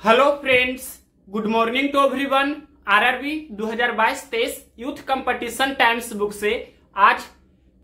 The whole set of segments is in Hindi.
Hello friends, good morning to everyone. RRB 2022-23 youth competition times book से आज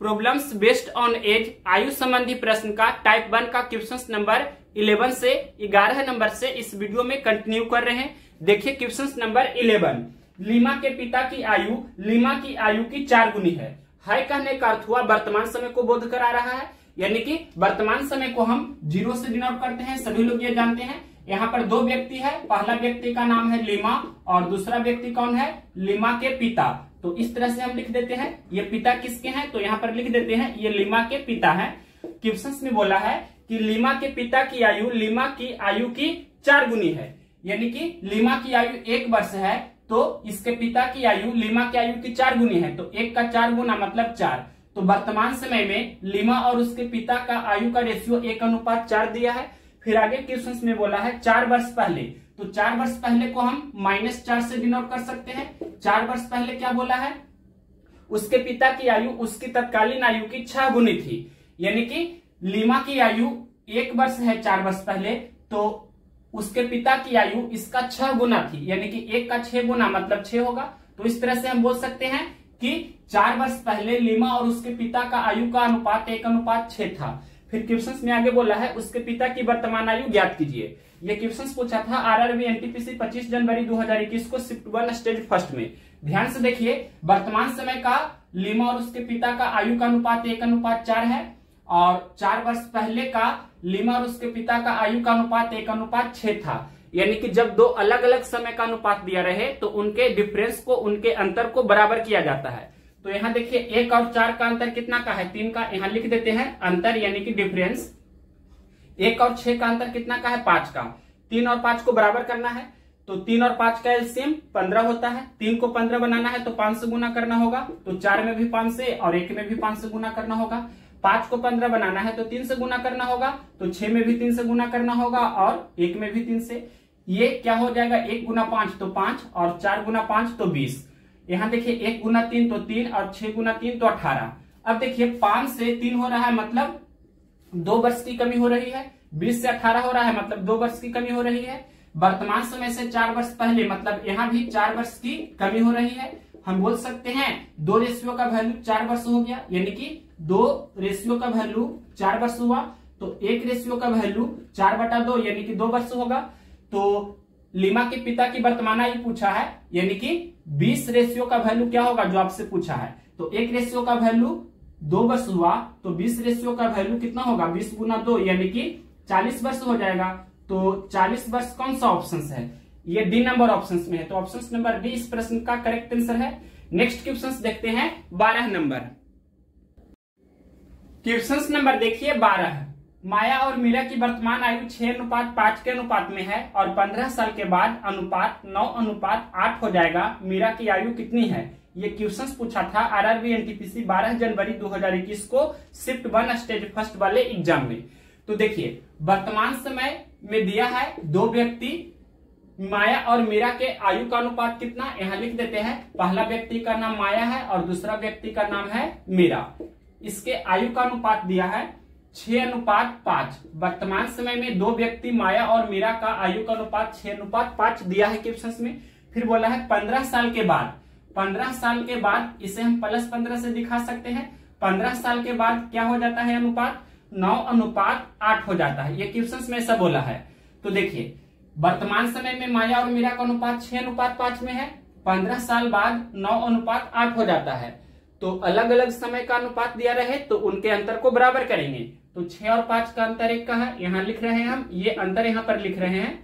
प्रॉब्लम्स बेस्ड ऑन एज आयु संबंधी प्रश्न का टाइप 1 का क्वेश्चंस नंबर 11 से 11 नंबर से इस वीडियो में कंटिन्यू कर रहे हैं। देखिए क्वेश्चंस नंबर 11, लीमा के पिता की आयु लीमा की आयु की 4 गुनी है। कहने का अर्थ हुआ वर्तमान समय को बोध करा रहा है, यानी कि वर्तमान समय को हम 0 से डिनोट करते हैं। सभी लोग ये जानते हैं। यहाँ पर दो व्यक्ति है, पहला व्यक्ति का नाम है लीमा और दूसरा व्यक्ति कौन है? लीमा के पिता। तो इस तरह से हम लिख देते हैं ये पिता किसके हैं, तो यहाँ पर लिख देते हैं ये लीमा के पिता है। क्वेश्चन में बोला है कि लीमा के पिता की आयु लीमा की आयु की 4 गुनी है, यानी कि लीमा की आयु 1 वर्ष है तो इसके पिता की आयु लीमा की आयु की 4 गुनी है। तो 1 का 4 गुना मतलब 4। तो वर्तमान समय में लीमा और उसके पिता का आयु का रेशियो 1:4 दिया है। फिर आगे क्वेश्चन में बोला है 4 वर्ष पहले, तो 4 वर्ष पहले को हम -4 से डिनोट कर सकते हैं। 4 वर्ष पहले क्या बोला है? उसके पिता की आयु उसकी तत्कालीन आयु की 6 गुनी थी, यानी कि लीमा की आयु 1 वर्ष है 4 वर्ष पहले, तो उसके पिता की आयु इसका 6 गुना थी, यानी कि 1 का 6 गुना मतलब 6 होगा। तो इस तरह से हम बोल सकते हैं कि 4 वर्ष पहले लीमा और उसके पिता का आयु का अनुपात 1:6 था। फिर क्वेश्चन में आगे बोला है उसके पिता की वर्तमान आयु ज्ञात कीजिए। ये क्वेश्चन पूछा था आरआरबी एनटीपीसी 25 जनवरी 2021 को शिफ्ट 1 स्टेज फर्स्ट में। ध्यान से देखिए, वर्तमान समय का लीमा और उसके पिता का आयु का अनुपात 1:4 है और 4 वर्ष पहले का लीमा और उसके पिता का आयु का अनुपात 1:6 था, यानी कि जब दो अलग अलग समय का अनुपात दिया रहे तो उनके डिफरेंस को, उनके अंतर को बराबर किया जाता है। तो यहाँ देखिए 1 और 4 का अंतर कितना का है? 3 का। यहाँ लिख देते हैं अंतर यानी कि डिफरेंस। 1 और 6 का अंतर कितना का है? 5 का। 3 और 5 को बराबर करना है तो 3 और 5 का एलसीएम 15 होता है। 3 को 15 बनाना है तो 5 से गुना करना होगा, तो 4 में भी 5 से और 1 में भी 5 से गुना करना होगा। 5 को 15 बनाना है तो 3 से गुना करना होगा, तो 6 में भी 3 से गुना करना होगा और 1 में भी 3 से। ये क्या हो जाएगा? 1 गुना 5 तो 5 और 4 गुना 5 तो 20। यहाँ देखिए 1 गुना 3 तो 3 और 6 गुना 3 तो 18। अब देखिए 5 से 3 हो रहा है मतलब 2 वर्ष की कमी हो रही है। 20 से 18 हो रहा है मतलब 2 वर्ष की कमी हो रही है। वर्तमान समय से 4 वर्ष पहले मतलब यहाँ भी 4 वर्ष की कमी हो रही है। हम बोल सकते हैं 2 रेशियो का वैल्यू 4 वर्ष हो गया, यानी कि 2 रेशियो का वैल्यू 4 वर्ष हुआ, तो 1 रेशियो का वैल्यू 4/2 यानी कि 2 वर्ष होगा। तो लीमा के पिता की वर्तमान आयु पूछा है, यानी कि 20 रेशियो का वैल्यू क्या होगा जो आपसे पूछा है, तो 1 रेशियो का वैल्यू 2 वर्ष हुआ, तो 20 रेशियो का वैल्यू कितना होगा? 20 गुना 2 यानी कि 40 वर्ष हो जाएगा। तो 40 वर्ष कौन सा ऑप्शन है? ये डी नंबर ऑप्शन में है, तो ऑप्शन नंबर डी इस प्रश्न का करेक्ट आंसर है। नेक्स्ट क्वेश्चन देखते हैं 12 नंबर। क्वेश्चन नंबर देखिए 12, माया और मीरा की वर्तमान आयु 6:5 के अनुपात में है और 15 साल के बाद अनुपात 9:8 हो जाएगा। मीरा की आयु कितनी है? ये क्वेश्चन पूछा था आरआरबी एनटीपीसी 12 जनवरी 2021 को शिफ्ट 1 स्टेज फर्स्ट वाले एग्जाम में। तो देखिए वर्तमान समय में दिया है 2 व्यक्ति, माया और मीरा के आयु का अनुपात कितना? यहाँ लिख देते हैं। पहला व्यक्ति का नाम माया है और दूसरा व्यक्ति का नाम है मीरा। इसके आयु का अनुपात दिया है 6:5। वर्तमान समय में 2 व्यक्ति माया और मीरा का आयु का अनुपात 6:5 दिया है क्वेश्चन में। फिर बोला है 15 साल के बाद, 15 साल के बाद इसे हम +15 से दिखा सकते हैं। 15 साल के बाद क्या हो जाता है अनुपात? 9:8 हो जाता है। ये क्वेश्चन में ऐसा बोला है। तो देखिए वर्तमान समय में माया और मीरा का अनुपात 6:5 में है, 15 साल बाद 9:8 हो जाता है। तो अलग अलग समय का अनुपात दिया रहे तो उनके अंतर को बराबर करेंगे। तो 6 और 5 का अंतर 1 का है, यहाँ लिख रहे हैं हम, ये अंतर यहाँ पर लिख रहे हैं।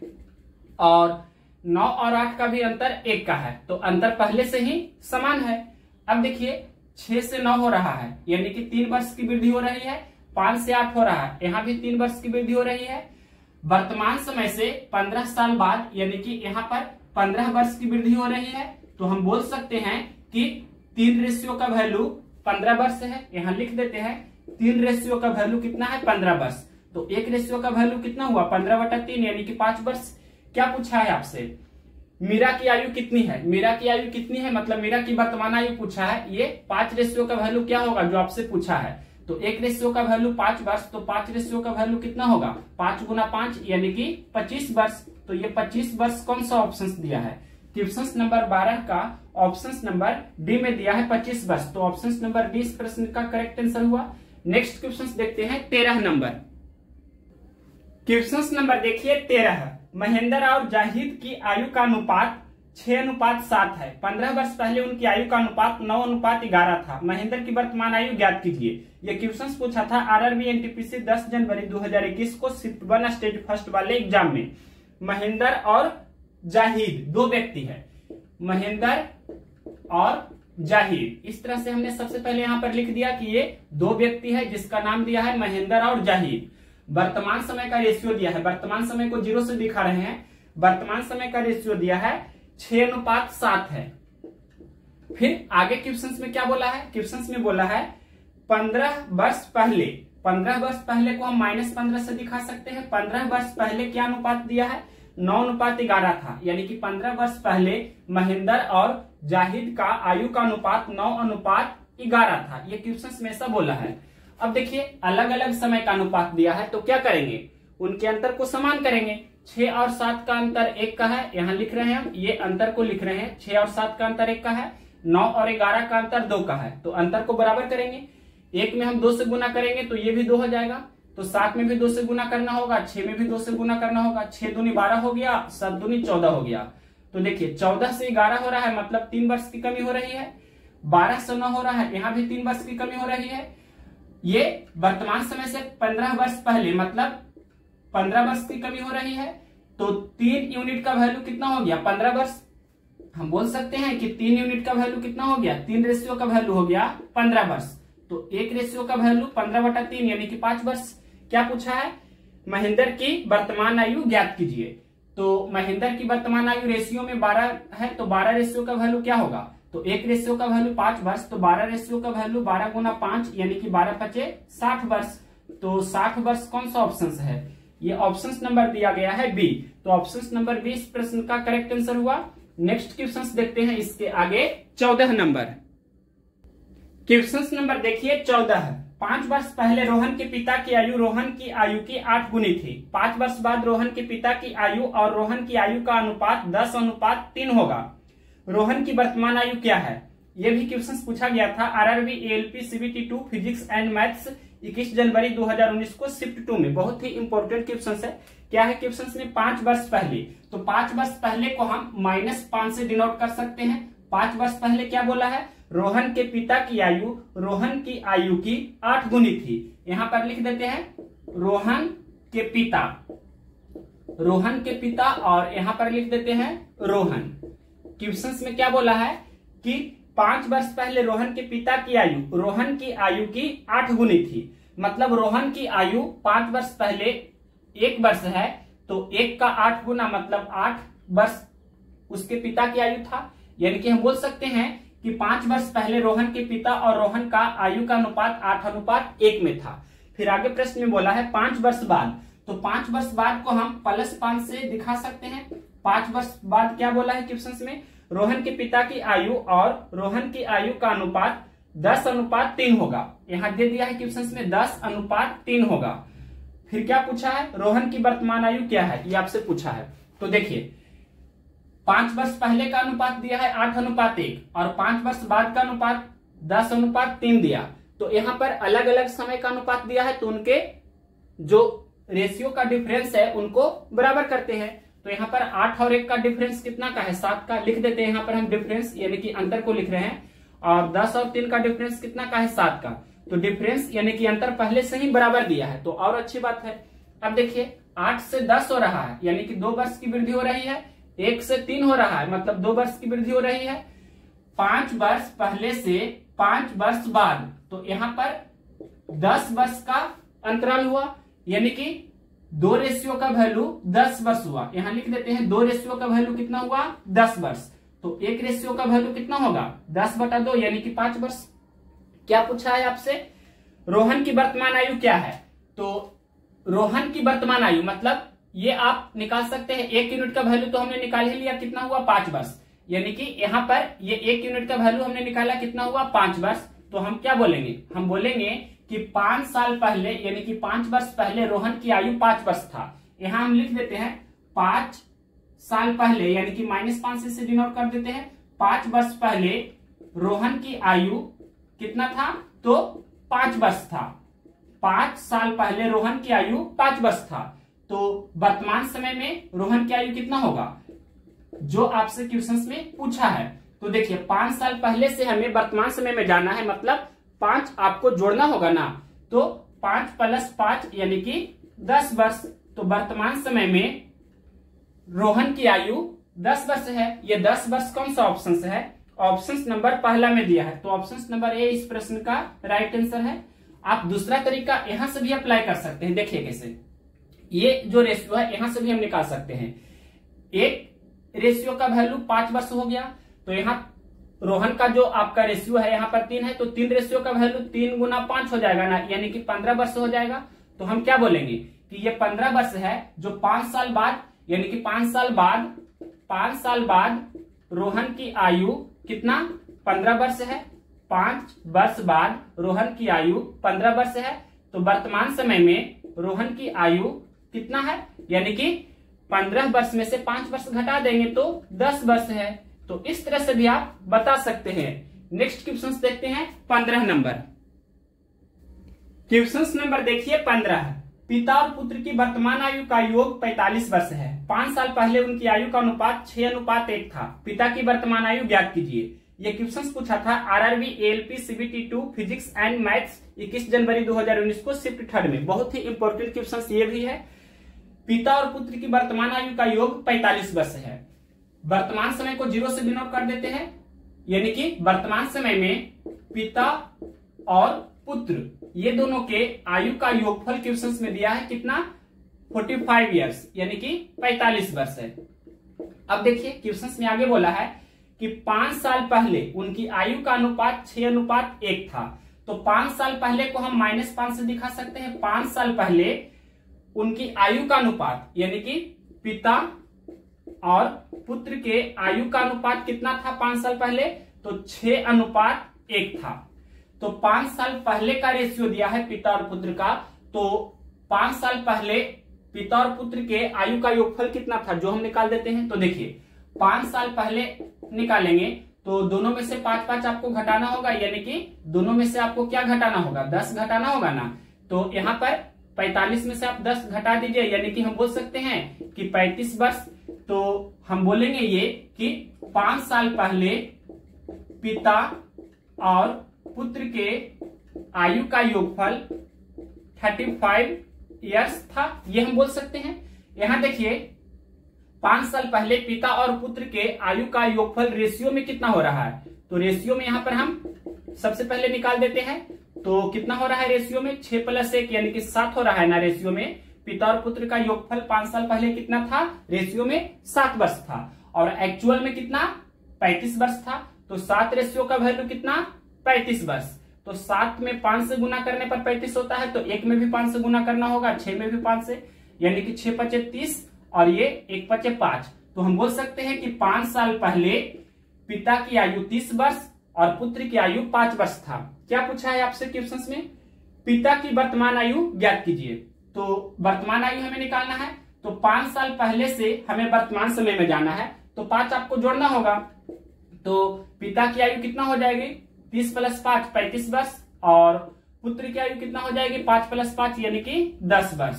और 9 और 8 का भी अंतर 1 का है, तो अंतर पहले से ही समान है। अब देखिए 6 से 9 हो रहा है, यानी कि 3 वर्ष की वृद्धि हो रही है। 5 से 8 हो रहा है, यहाँ भी 3 वर्ष की वृद्धि हो रही है। वर्तमान समय से 15 साल बाद यानी कि यहाँ पर 15 वर्ष की वृद्धि हो रही है। तो हम बोल सकते हैं कि 3 रेशियो का वैल्यू 15 वर्ष है। यहाँ लिख देते हैं 3 रेशियो का वैल्यू कितना है? 15 वर्ष। तो 1 रेशियो का वैल्यू कितना हुआ? 15/3 यानी कि 5 वर्ष। क्या पूछा है आपसे? मीरा की आयु कितनी है? मीरा की आयु कितनी है मतलब मीरा की वर्तमान आयु पूछा है। ये 5 रेशियो का वैल्यू क्या होगा जो आपसे पूछा है? तो 1 का वैल्यू 5 वर्ष, तो 5 का वैल्यू कितना होगा 5 गुना 5 यानी कि 25 वर्ष। तो ये 25 वर्ष कौन सा ऑप्शन दिया है, क्वेश्चन नंबर 12 का ऑप्शन नंबर डी में दिया है 25 वर्ष। तो ऑप्शन नंबर डी इस प्रश्न का करेक्ट आंसर हुआ। नेक्स्ट क्वेश्चन देखते हैं 13 नंबर। क्वेश्चन नंबर देखिए 13, महेंद्र और जाहिद की आयु का अनुपात 6:7 है। 15 वर्ष पहले उनकी आयु का अनुपात 9:11 था। महेंद्र की वर्तमान आयु ज्ञात कीजिए। ये क्वेश्चन पूछा था आरआरबी एनटीपीसी 10 जनवरी 2021 को शिफ्ट 1 स्टेज फर्स्ट वाले एग्जाम में। महेंद्र और जाहिद दो व्यक्ति है, महेंद्र और जाहिद, इस तरह से हमने सबसे पहले यहां पर लिख दिया कि ये दो व्यक्ति है जिसका नाम दिया है महेंद्र और जाहिद। वर्तमान समय का रेशियो दिया है, वर्तमान समय को 0 से दिखा रहे हैं। वर्तमान समय का रेशियो दिया है 6:7 है। फिर आगे क्वेश्चन में क्या बोला है, क्वेश्चन में बोला है 15 वर्ष पहले। 15 वर्ष पहले को हम -15 से दिखा सकते हैं। 15 वर्ष पहले क्या अनुपात दिया है 9:11 था, यानी कि 15 वर्ष पहले महेंद्र और जाहिद का आयु का अनुपात 9:11 था। ये क्वेश्चन में ऐसा बोला है। अब देखिए अलग अलग समय का अनुपात दिया है, तो क्या करेंगे, उनके अंतर को समान करेंगे। 6 और 7 का अंतर 1 का है, यहां लिख रहे हैं हम, ये अंतर को लिख रहे हैं। 6 और 7 का अंतर 1 का है, 9 और 11 का अंतर 2 का है, तो अंतर को बराबर करेंगे। 1 में हम 2 से गुना करेंगे तो ये भी 2 हो जाएगा, तो 7 में भी 2 से गुना करना होगा, 6 में भी 2 से गुना करना होगा। 6 दूनी 12 हो गया, 7 दूनी 14 हो गया। तो देखिए 14 से 11 हो रहा है, मतलब 3 वर्ष की कमी हो रही है। 12 से 9 हो रहा है, यहाँ भी 3 वर्ष की कमी हो रही है। ये वर्तमान समय से 15 वर्ष पहले, मतलब 15 वर्ष की कमी हो रही है। तो 3 यूनिट का वैल्यू कितना हो गया 15 वर्ष। हम बोल सकते हैं कि 3 यूनिट का वैल्यू कितना हो गया, 3 रेशियो का वैल्यू हो गया 15 वर्ष। तो 1 रेशियो का वैल्यू 15/3 यानी कि 5 वर्ष। क्या पूछा है, महेंद्र की वर्तमान आयु ज्ञात कीजिए। तो महेंद्र की वर्तमान आयु रेशियो में 12 है, तो 12 रेशियो का वैल्यू क्या होगा, तो 1 रेशियो का वैल्यू 5 वर्ष, तो 12 रेशियो का वैल्यू 12 गुना 5 यानी कि 12×5 60 वर्ष। तो 60 वर्ष कौन सा ऑप्शन है, ये ऑप्शन नंबर दिया गया है बी। तो ऑप्शन नंबर बी इस प्रश्न का करेक्ट आंसर हुआ। नेक्स्ट क्वेश्चन देखते हैं इसके आगे 14 नंबर। क्वेश्चन नंबर देखिए 14, 5 वर्ष पहले रोहन के पिता की आयु रोहन की आयु की 8 गुनी थी। 5 वर्ष बाद रोहन के पिता की आयु और रोहन की आयु का अनुपात 10:3 होगा। रोहन की वर्तमान आयु क्या है, यह भी क्वेश्चन पूछा गया था RRB ALP CBT 2 physics and maths 21 जनवरी 2019 को शिफ्ट 2 में। बहुत ही इंपॉर्टेंट क्वेश्चन है। क्या है क्वेश्चन में, 5 वर्ष पहले, तो 5 वर्ष पहले को हम -5 से डिनोट कर सकते हैं। 5 वर्ष पहले क्या बोला है, रोहन के पिता की आयु रोहन की आयु की 8 गुनी थी। यहां पर लिख देते हैं रोहन के पिता, रोहन के पिता, और यहां पर लिख देते हैं रोहन। क्वेश्चन में क्या बोला है कि 5 वर्ष पहले रोहन के पिता की आयु रोहन की आयु की 8 गुनी थी। मतलब रोहन की आयु 5 वर्ष पहले 1 वर्ष है, तो 1 का 8 गुना मतलब 8 वर्ष उसके पिता की आयु था। यानी कि हम बोल सकते हैं कि 5 वर्ष पहले रोहन के पिता और रोहन का आयु का अनुपात 8:1 में था। फिर आगे प्रश्न में बोला है 5 वर्ष बाद, तो 5 वर्ष बाद को हम +5 से दिखा सकते हैं। 5 वर्ष बाद क्या बोला है क्वेश्चन में, रोहन के पिता की आयु और रोहन की आयु का अनुपात 10:3 होगा। यहां दे दिया है क्वेश्चन में 10:3 होगा। फिर क्या पूछा है, रोहन की वर्तमान आयु क्या है, ये आपसे पूछा है। तो देखिए 5 वर्ष पहले का अनुपात दिया है 8:1 और 5 वर्ष बाद का अनुपात 10:3 दिया। तो यहाँ पर अलग अलग समय का अनुपात दिया है, तो उनके जो रेशियो का डिफरेंस है उनको बराबर करते हैं। तो यहाँ पर 8 और 1 का डिफरेंस कितना का है, 7 का। लिख देते हैं यहाँ पर हम डिफरेंस यानी कि अंतर को लिख रहे हैं। और 10 और 3 का डिफरेंस कितना का है, 7 का। तो डिफरेंस यानी कि अंतर पहले से ही बराबर दिया है, तो और अच्छी बात है। अब देखिए 8 से 10 हो रहा है, यानी कि 2 वर्ष की वृद्धि हो रही है। 1 से 3 हो रहा है, मतलब 2 वर्ष की वृद्धि हो रही है। 5 वर्ष पहले से 5 वर्ष बाद, तो यहाँ पर 10 वर्ष का अंतराल हुआ, यानी कि 2 रेशियो का वैल्यू 10 वर्ष हुआ। यहां लिख देते हैं 2 रेशियो का वैल्यू कितना हुआ, 10 वर्ष। तो 1 रेशियो का वैल्यू कितना होगा, 10/2 यानी कि 5 वर्ष। क्या पूछा है आपसे, रोहन की वर्तमान आयु क्या है, तो रोहन की वर्तमान आयु मतलब ये आप निकाल सकते हैं। 1 यूनिट का वैल्यू तो हमने निकाल ही लिया, कितना हुआ 5 वर्ष। यानी कि यहाँ पर ये 1 यूनिट का वैल्यू हमने निकाला, कितना हुआ 5 वर्ष। तो हम क्या बोलेंगे, हम बोलेंगे कि 5 साल पहले यानी कि 5 वर्ष पहले रोहन की आयु 5 वर्ष था। यहां हम लिख देते हैं 5 साल पहले यानी कि -5 से इसे डिनोट कर देते हैं। 5 वर्ष पहले रोहन की आयु कितना था, तो 5 वर्ष था। 5 साल पहले रोहन की आयु 5 वर्ष था, तो वर्तमान समय में रोहन की आयु कितना होगा, जो आपसे क्वेश्चंस में पूछा है। तो देखिए 5 साल पहले से हमें वर्तमान समय में जाना है, मतलब 5 आपको जोड़ना होगा ना, तो 5 + 5 यानी कि 10 वर्ष। तो वर्तमान समय में रोहन की आयु 10 वर्ष है। ये 10 वर्ष कौन सा ऑप्शन है, ऑप्शन नंबर पहला में दिया है, तो ऑप्शन नंबर ए इस प्रश्न का राइट आंसर है। आप दूसरा तरीका यहां से भी अप्लाई कर सकते हैं। देखिए कैसे, ये जो रेशियो है यहां से भी हम निकाल सकते हैं। एक रेशियो का वैल्यू 5 वर्ष हो गया, तो यहाँ रोहन का जो आपका रेशियो है यहाँ पर 3 है, तो 3 रेशियो का वैल्यू 3 × 5 हो जाएगा ना, यानी कि 15 वर्ष हो जाएगा। तो हम क्या बोलेंगे कि ये 15 वर्ष है, जो 5 साल बाद यानी कि 5 साल बाद रोहन की आयु कितना 15 वर्ष है। 5 वर्ष बाद रोहन की आयु 15 वर्ष है, तो वर्तमान समय में रोहन की आयु कितना है, यानी कि 15 वर्ष में से 5 वर्ष घटा देंगे तो 10 वर्ष है। तो इस तरह से भी आप बता सकते हैं। नेक्स्ट क्वेश्चन देखते हैं 15 नंबर। क्वेश्चन नंबर देखिए 15। पिता और पुत्र की वर्तमान आयु का योग 45 वर्ष है। 5 साल पहले उनकी आयु का अनुपात 6:1 था। पिता की वर्तमान आयु ज्ञात कीजिए। ये क्वेश्चन पूछा था RRB ALP CBT 2 physics and maths 21 जनवरी 2019 को शिफ्ट 3 में। बहुत ही इंपॉर्टेंट क्वेश्चन ये भी है। पिता और पुत्र की वर्तमान आयु का योग 45 वर्ष है। वर्तमान समय को 0 से डिनोट कर देते हैं, यानी कि वर्तमान समय में पिता और पुत्र ये दोनों के आयु का योगफल क्वेश्चन में दिया है कितना, 45 इयर्स, यानी कि 45 वर्ष है। अब देखिए क्वेश्चन में आगे बोला है कि 5 साल पहले उनकी आयु का अनुपात 6:1 था। तो 5 साल पहले को हम -5 से दिखा सकते हैं। 5 साल पहले उनकी आयु का अनुपात यानी कि पिता और पुत्र के आयु का अनुपात कितना था 5 साल पहले, तो 6:1 था। तो 5 साल पहले का रेशियो दिया है पिता और पुत्र का, तो 5 साल पहले पिता और पुत्र के आयु का योगफल कितना था, जो हम निकाल देते हैं। तो देखिए 5 साल पहले निकालेंगे तो दोनों में से 5-5 आपको घटाना होगा, यानी कि दोनों में से आपको क्या घटाना होगा, 10 घटाना होगा ना। तो यहाँ पर 45 में से आप 10 घटा दीजिए, यानी कि हम बोल सकते हैं कि 35 वर्ष। तो हम बोलेंगे ये कि 5 साल पहले पिता और पुत्र के आयु का योगफल 35 इयर्स था, ये हम बोल सकते हैं। यहां देखिए 5 साल पहले पिता और पुत्र के आयु का योगफल रेशियो में कितना हो रहा है, तो रेशियो में यहां पर हम सबसे पहले निकाल देते हैं। तो कितना हो रहा है रेशियो में, 6 + 1 यानी कि 7 हो रहा है ना। रेशियो में पिता और पुत्र का योगफल 5 साल पहले कितना था, रेशियो में 7 वर्ष था, और एक्चुअल में कितना 35 वर्ष था। तो 7 रेशियो का वैल्यू कितना 35 वर्ष। तो 7 में 5 से गुना करने पर 35 होता है, तो 1 में भी 5 से गुना करना होगा, 6 में भी 5 से, यानी कि 6 × 5 = 30 और ये 1 × 5 = 5। तो हम बोल सकते हैं कि 5 साल पहले पिता की आयु 30 वर्ष और पुत्र की आयु 5 वर्ष था। क्या पूछा है आपसे क्वेश्चन में, पिता की वर्तमान आयु ज्ञात कीजिए। तो वर्तमान आयु हमें निकालना है, तो 5 साल पहले से हमें वर्तमान समय में जाना है, तो 5 आपको जोड़ना होगा। तो पिता की आयु कितना हो जाएगी, 30 + 5 35 वर्ष, और पुत्र की आयु कितना हो जाएगी 5 + 5 यानी कि 10 वर्ष।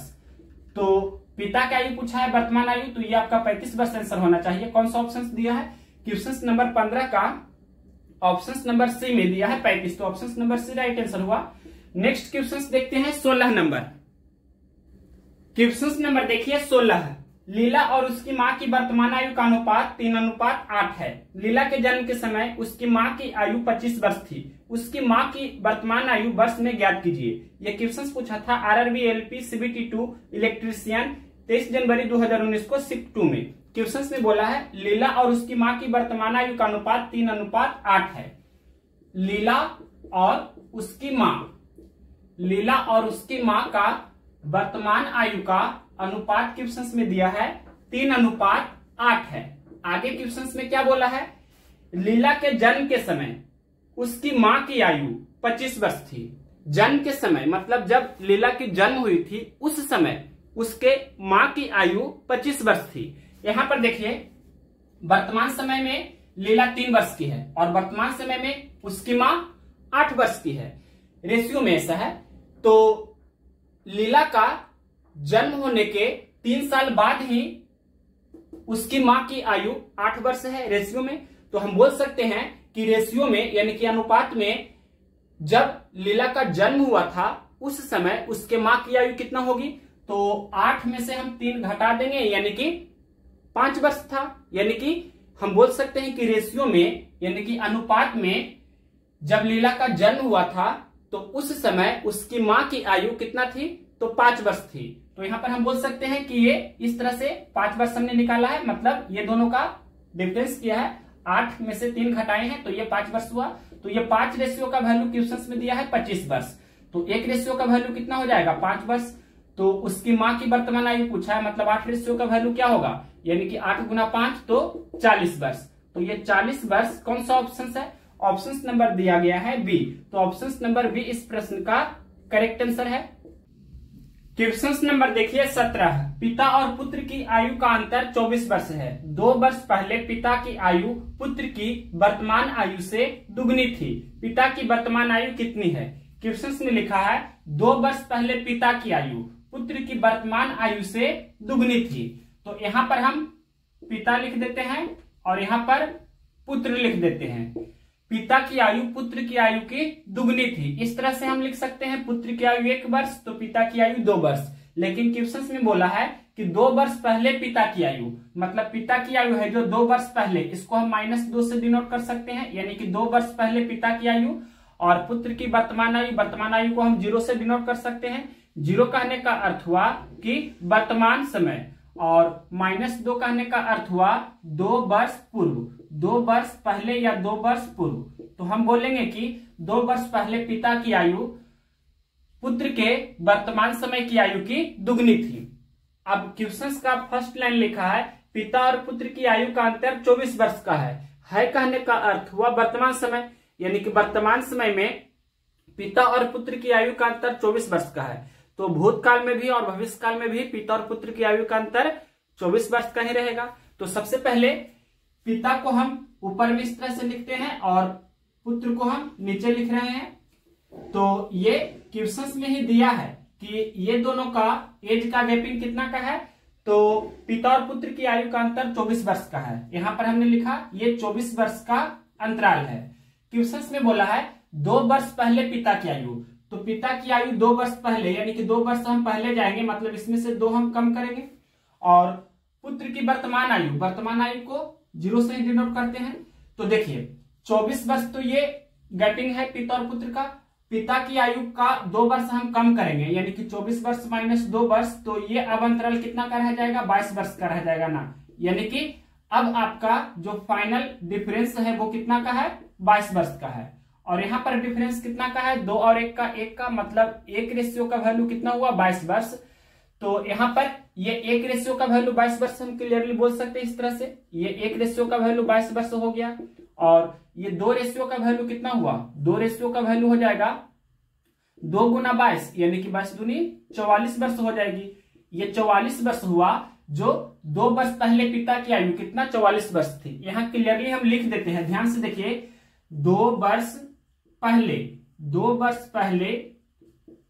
तो पिता की आयु पूछा है वर्तमान आयु, तो ये आपका 35 वर्ष आंसर होना चाहिए। कौन सा ऑप्शन दिया है, क्वेश्चन नंबर 15 का ऑप्शन नंबर सी में दिया है 35, तो option number C right answer हुआ। नेक्स्ट क्वेश्चन देखते हैं 16 नंबर। क्वेश्चन नंबर देखिए 16। लीला और उसकी मां की वर्तमान आयु का अनुपात 3:8 है। लीला के जन्म के समय उसकी मां की आयु 25 वर्ष थी। उसकी मां की वर्तमान आयु वर्ष में ज्ञात कीजिए। यह क्वेश्चन पूछा था आरआरबी एएलपी सीबीटी 2 इलेक्ट्रीशियन 23 जनवरी 2019 को शिफ्ट 2 में। क्वेश्चन में बोला है लीला और उसकी मां की वर्तमान आयु का अनुपात 3:8 है। लीला और उसकी मां का वर्तमान आयु का अनुपात क्वेश्चन में दिया है 3:8 है। आगे क्वेश्चन में क्या बोला है, लीला के जन्म के समय उसकी मां की आयु 25 वर्ष थी। जन्म के समय मतलब जब लीला की जन्म हुई थी उस समय उसके माँ की आयु 25 वर्ष थी। यहाँ पर देखिए वर्तमान समय में लीला 3 वर्ष की है और वर्तमान समय में उसकी माँ 8 वर्ष की है। रेशियो में ऐसा है। तो लीला का जन्म होने के 3 साल बाद ही उसकी माँ की आयु 8 वर्ष है रेशियो में। तो हम बोल सकते हैं कि रेशियो में यानी कि अनुपात में जब लीला का जन्म हुआ था उस समय उसके माँ की आयु कितना होगी, तो 8 में से हम 3 घटा देंगे यानी कि 5 वर्ष था। यानी कि हम बोल सकते हैं कि रेशियो में यानी कि अनुपात में जब लीला का जन्म हुआ था तो उस समय उसकी माँ की आयु कितना थी, तो 5 वर्ष थी। तो यहाँ पर हम बोल सकते हैं कि ये इस तरह से 5 वर्ष हमने निकाला है, मतलब ये दोनों का डिफरेंस किया है, 8 में से 3 घटाए हैं तो ये 5 वर्ष हुआ। तो ये 5 रेशियो का वैल्यू क्वेश्चन में दिया है 25 वर्ष। तो एक रेशियो का वैल्यू कितना हो जाएगा 5 वर्ष। तो उसकी माँ की वर्तमान आयु पूछा है, मतलब 8 रेशियो का वैल्यू क्या होगा, यानी कि 8 गुना 5 तो 40 वर्ष। तो ये 40 वर्ष कौन सा ऑप्शन है, ऑप्शन नंबर दिया गया है बी। तो ऑप्शन नंबर बी इस प्रश्न का करेक्ट आंसर है। क्वेश्चन नंबर देखिए 17, पिता और पुत्र की आयु का अंतर 24 वर्ष है। 2 वर्ष पहले पिता की आयु पुत्र की वर्तमान आयु से दुगनी थी। पिता की वर्तमान आयु कितनी है। क्वेश्चन में लिखा है 2 वर्ष पहले पिता की आयु पुत्र की वर्तमान आयु से दुगनी थी। तो यहाँ पर हम पिता लिख देते हैं और यहाँ पर पुत्र लिख देते हैं। पिता की आयु पुत्र की आयु की दुगनी थी, इस तरह से हम लिख सकते हैं। पुत्र की आयु 1 वर्ष तो पिता की आयु 2 वर्ष। लेकिन क्वेश्चन में बोला है कि 2 वर्ष पहले पिता की आयु, मतलब पिता की आयु है जो 2 वर्ष पहले, इसको हम -2 से डिनोट कर सकते हैं, यानी कि 2 वर्ष पहले पिता की आयु। और पुत्र की वर्तमान आयु को हम 0 से डिनोट कर सकते हैं। 0 कहने का अर्थ हुआ कि वर्तमान समय और -2 कहने का अर्थ हुआ 2 वर्ष पूर्व, 2 वर्ष पहले या 2 वर्ष पूर्व। तो हम बोलेंगे कि 2 वर्ष पहले पिता की आयु पुत्र के वर्तमान समय की आयु की दुगनी थी। अब क्वेश्चन का फर्स्ट लाइन लिखा है पिता और पुत्र की आयु का अंतर 24 वर्ष का है कहने का अर्थ हुआ वर्तमान समय, यानी कि वर्तमान समय में पिता और पुत्र की आयु का अंतर 24 वर्ष का है। तो भूतकाल में भी और भविष्य काल में भी पिता और पुत्र की आयु का अंतर 24 वर्ष का ही रहेगा। तो सबसे पहले पिता को हम ऊपर में इस तरह से लिखते हैं और पुत्र को हम नीचे लिख रहे हैं। तो ये क्वेश्चन में ही दिया है कि ये दोनों का एज का गैपिंग कितना का है, तो पिता और पुत्र की आयु का अंतर 24 वर्ष का है। यहां पर हमने लिखा ये 24 वर्ष का अंतराल है। क्वेश्चन में बोला है 2 वर्ष पहले पिता की आयु, तो पिता की आयु 2 वर्ष पहले, यानी कि 2 वर्ष हम पहले जाएंगे, मतलब इसमें से 2 हम कम करेंगे। और पुत्र की वर्तमान आयु को 0 से डिनोट करते हैं। तो देखिए 24 वर्ष तो ये गैपिंग है पिता और पुत्र का। पिता की आयु का 2 वर्ष हम कम करेंगे, यानी कि 24 वर्ष -2 वर्ष, तो ये अब अंतराल कितना का रह जाएगा 22 वर्ष का रह जाएगा ना। यानी कि अब आपका जो फाइनल डिफरेंस है वो कितना का है 22 वर्ष का है। और यहाँ पर डिफरेंस कितना का है 2 और 1 का, मतलब 1 रेशियो का वैल्यू कितना हुआ 22 वर्ष। तो यहाँ पर ये 1 रेशियो का वैल्यू 22 वर्ष हम क्लियरली बोल सकते हैं इस तरह से, ये 1 रेशियो का वैल्यू 22 वर्ष हो गया। और ये 2 रेशियो का वैल्यू कितना हुआ, 2 रेशियो का वैल्यू हो जाएगा 2 गुना 22, यानी कि 22 दूनी 44 वर्ष हो जाएगी। ये 44 वर्ष हुआ जो 2 वर्ष पहले पिता की आयु कितना 44 वर्ष थी। यहाँ क्लियरली हम लिख देते हैं, ध्यान से देखिए 2 वर्ष पहले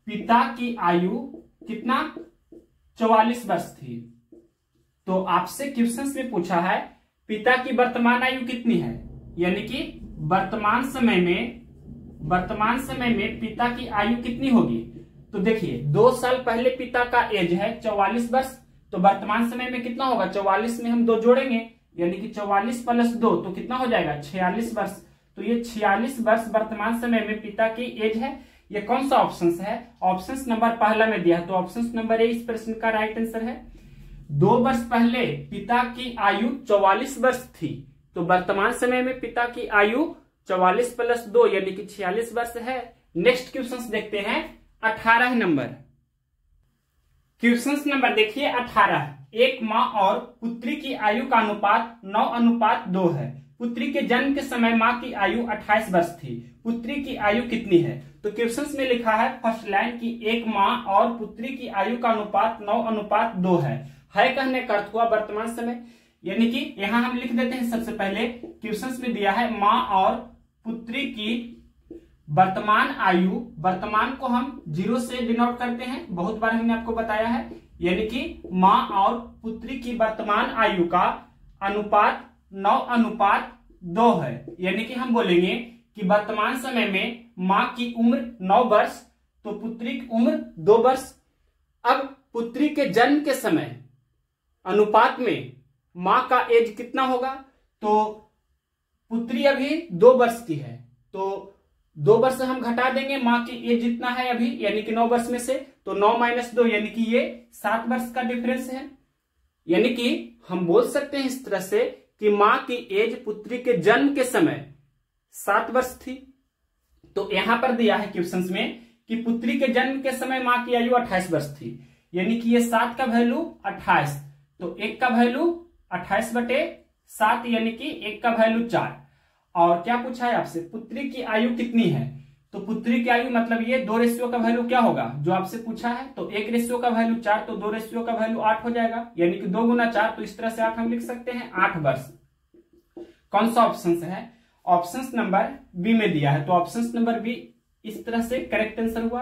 पिता की आयु कितना 44 वर्ष थी। तो आपसे क्वेश्चन में पूछा है पिता की वर्तमान आयु कितनी है, यानी कि वर्तमान समय में पिता की आयु कितनी होगी। तो देखिए 2 साल पहले पिता का एज है 44 वर्ष, तो वर्तमान समय में कितना होगा 44 में हम 2 जोड़ेंगे, यानी कि 44 + 2 तो कितना हो जाएगा 46 वर्ष। तो ये 46 वर्ष वर्तमान समय में पिता की एज है। ये कौन सा ऑप्शन है, ऑप्शन नंबर पहला में दिया है, तो ऑप्शन नंबर ए इस प्रश्न का राइट आंसर है। 2 वर्ष पहले पिता की आयु 44 वर्ष थी, तो वर्तमान समय में पिता की आयु 44 + 2 यानी कि 46 वर्ष है। नेक्स्ट क्वेश्चन देखते हैं 18 नंबर। क्वेश्चन नंबर देखिए 18, एक माँ और पुत्री की आयु का अनुपात 9:2 है। पुत्री के जन्म के समय माँ की आयु 28 वर्ष थी, पुत्री की आयु कितनी है? तो क्वेश्चंस में लिखा है फर्स्ट लाइन की एक माँ और पुत्री की आयु का अनुपात 9:2 है कहने का अर्थ हुआ वर्तमान समय, यानी कि यहां हम लिख देते हैं सबसे पहले क्वेश्चंस में दिया है माँ और पुत्री की वर्तमान आयु, वर्तमान को हम 0 से डिनोट करते हैं, बहुत बार हमने आपको बताया है, यानी कि माँ और पुत्री की वर्तमान आयु का अनुपात 9:2 है, यानी कि हम बोलेंगे कि वर्तमान समय में माँ की उम्र 9 वर्ष तो पुत्री की उम्र 2 वर्ष। अब पुत्री के जन्म के समय अनुपात में माँ का एज कितना होगा? तो पुत्री अभी 2 वर्ष की है, तो 2 वर्ष हम घटा देंगे माँ की एज जितना है अभी, यानी कि 9 वर्ष में से, तो 9 - 2 यानी कि ये 7 वर्ष का डिफरेंस है। यानी कि हम बोल सकते हैं इस तरह से कि माँ की एज पुत्री के जन्म के समय 7 वर्ष थी। तो यहां पर दिया है क्वेश्चंस में कि पुत्री के जन्म के समय माँ की आयु 28 वर्ष थी, यानी कि ये 7 का वैल्यू 28, तो 1 का वैल्यू 28/7 यानी कि 1 का वैल्यू 4। और क्या पूछा है आपसे, पुत्री की आयु कितनी है? तो पुत्री की आयु मतलब ये 2 रेशियो का वैल्यू क्या होगा जो आपसे पूछा है, तो 1 रेशियो का वैल्यू 4, तो 2 रेशियो का वैल्यू 8 हो जाएगा, यानी कि 2 × 4, तो इस तरह से 8 हम लिख सकते हैं, 8 वर्ष। कौन सा ऑप्शन है? ऑप्शन नंबर बी में दिया है, तो ऑप्शन नंबर बी इस तरह से करेक्ट आंसर हुआ।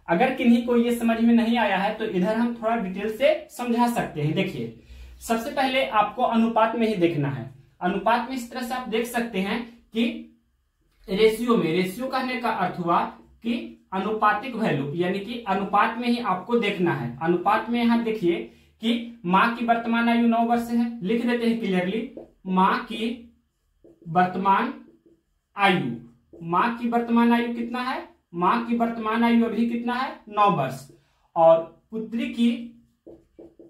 अगर किन्हीं को ये समझ में नहीं आया है तो इधर हम थोड़ा डिटेल से समझा सकते हैं। देखिए, सबसे पहले आपको अनुपात में ही देखना है। अनुपात में इस तरह से आप देख सकते हैं कि रेशियो में, रेशियो कहने का अर्थ हुआ कि अनुपातिक वैल्यू, यानी कि अनुपात में ही आपको देखना है। अनुपात में यहां देखिए कि माँ की वर्तमान आयु 9 वर्ष है, लिख देते हैं क्लियरली, माँ की वर्तमान आयु, माँ की वर्तमान आयु कितना है? माँ की वर्तमान आयु अभी कितना है? 9 वर्ष। और पुत्री की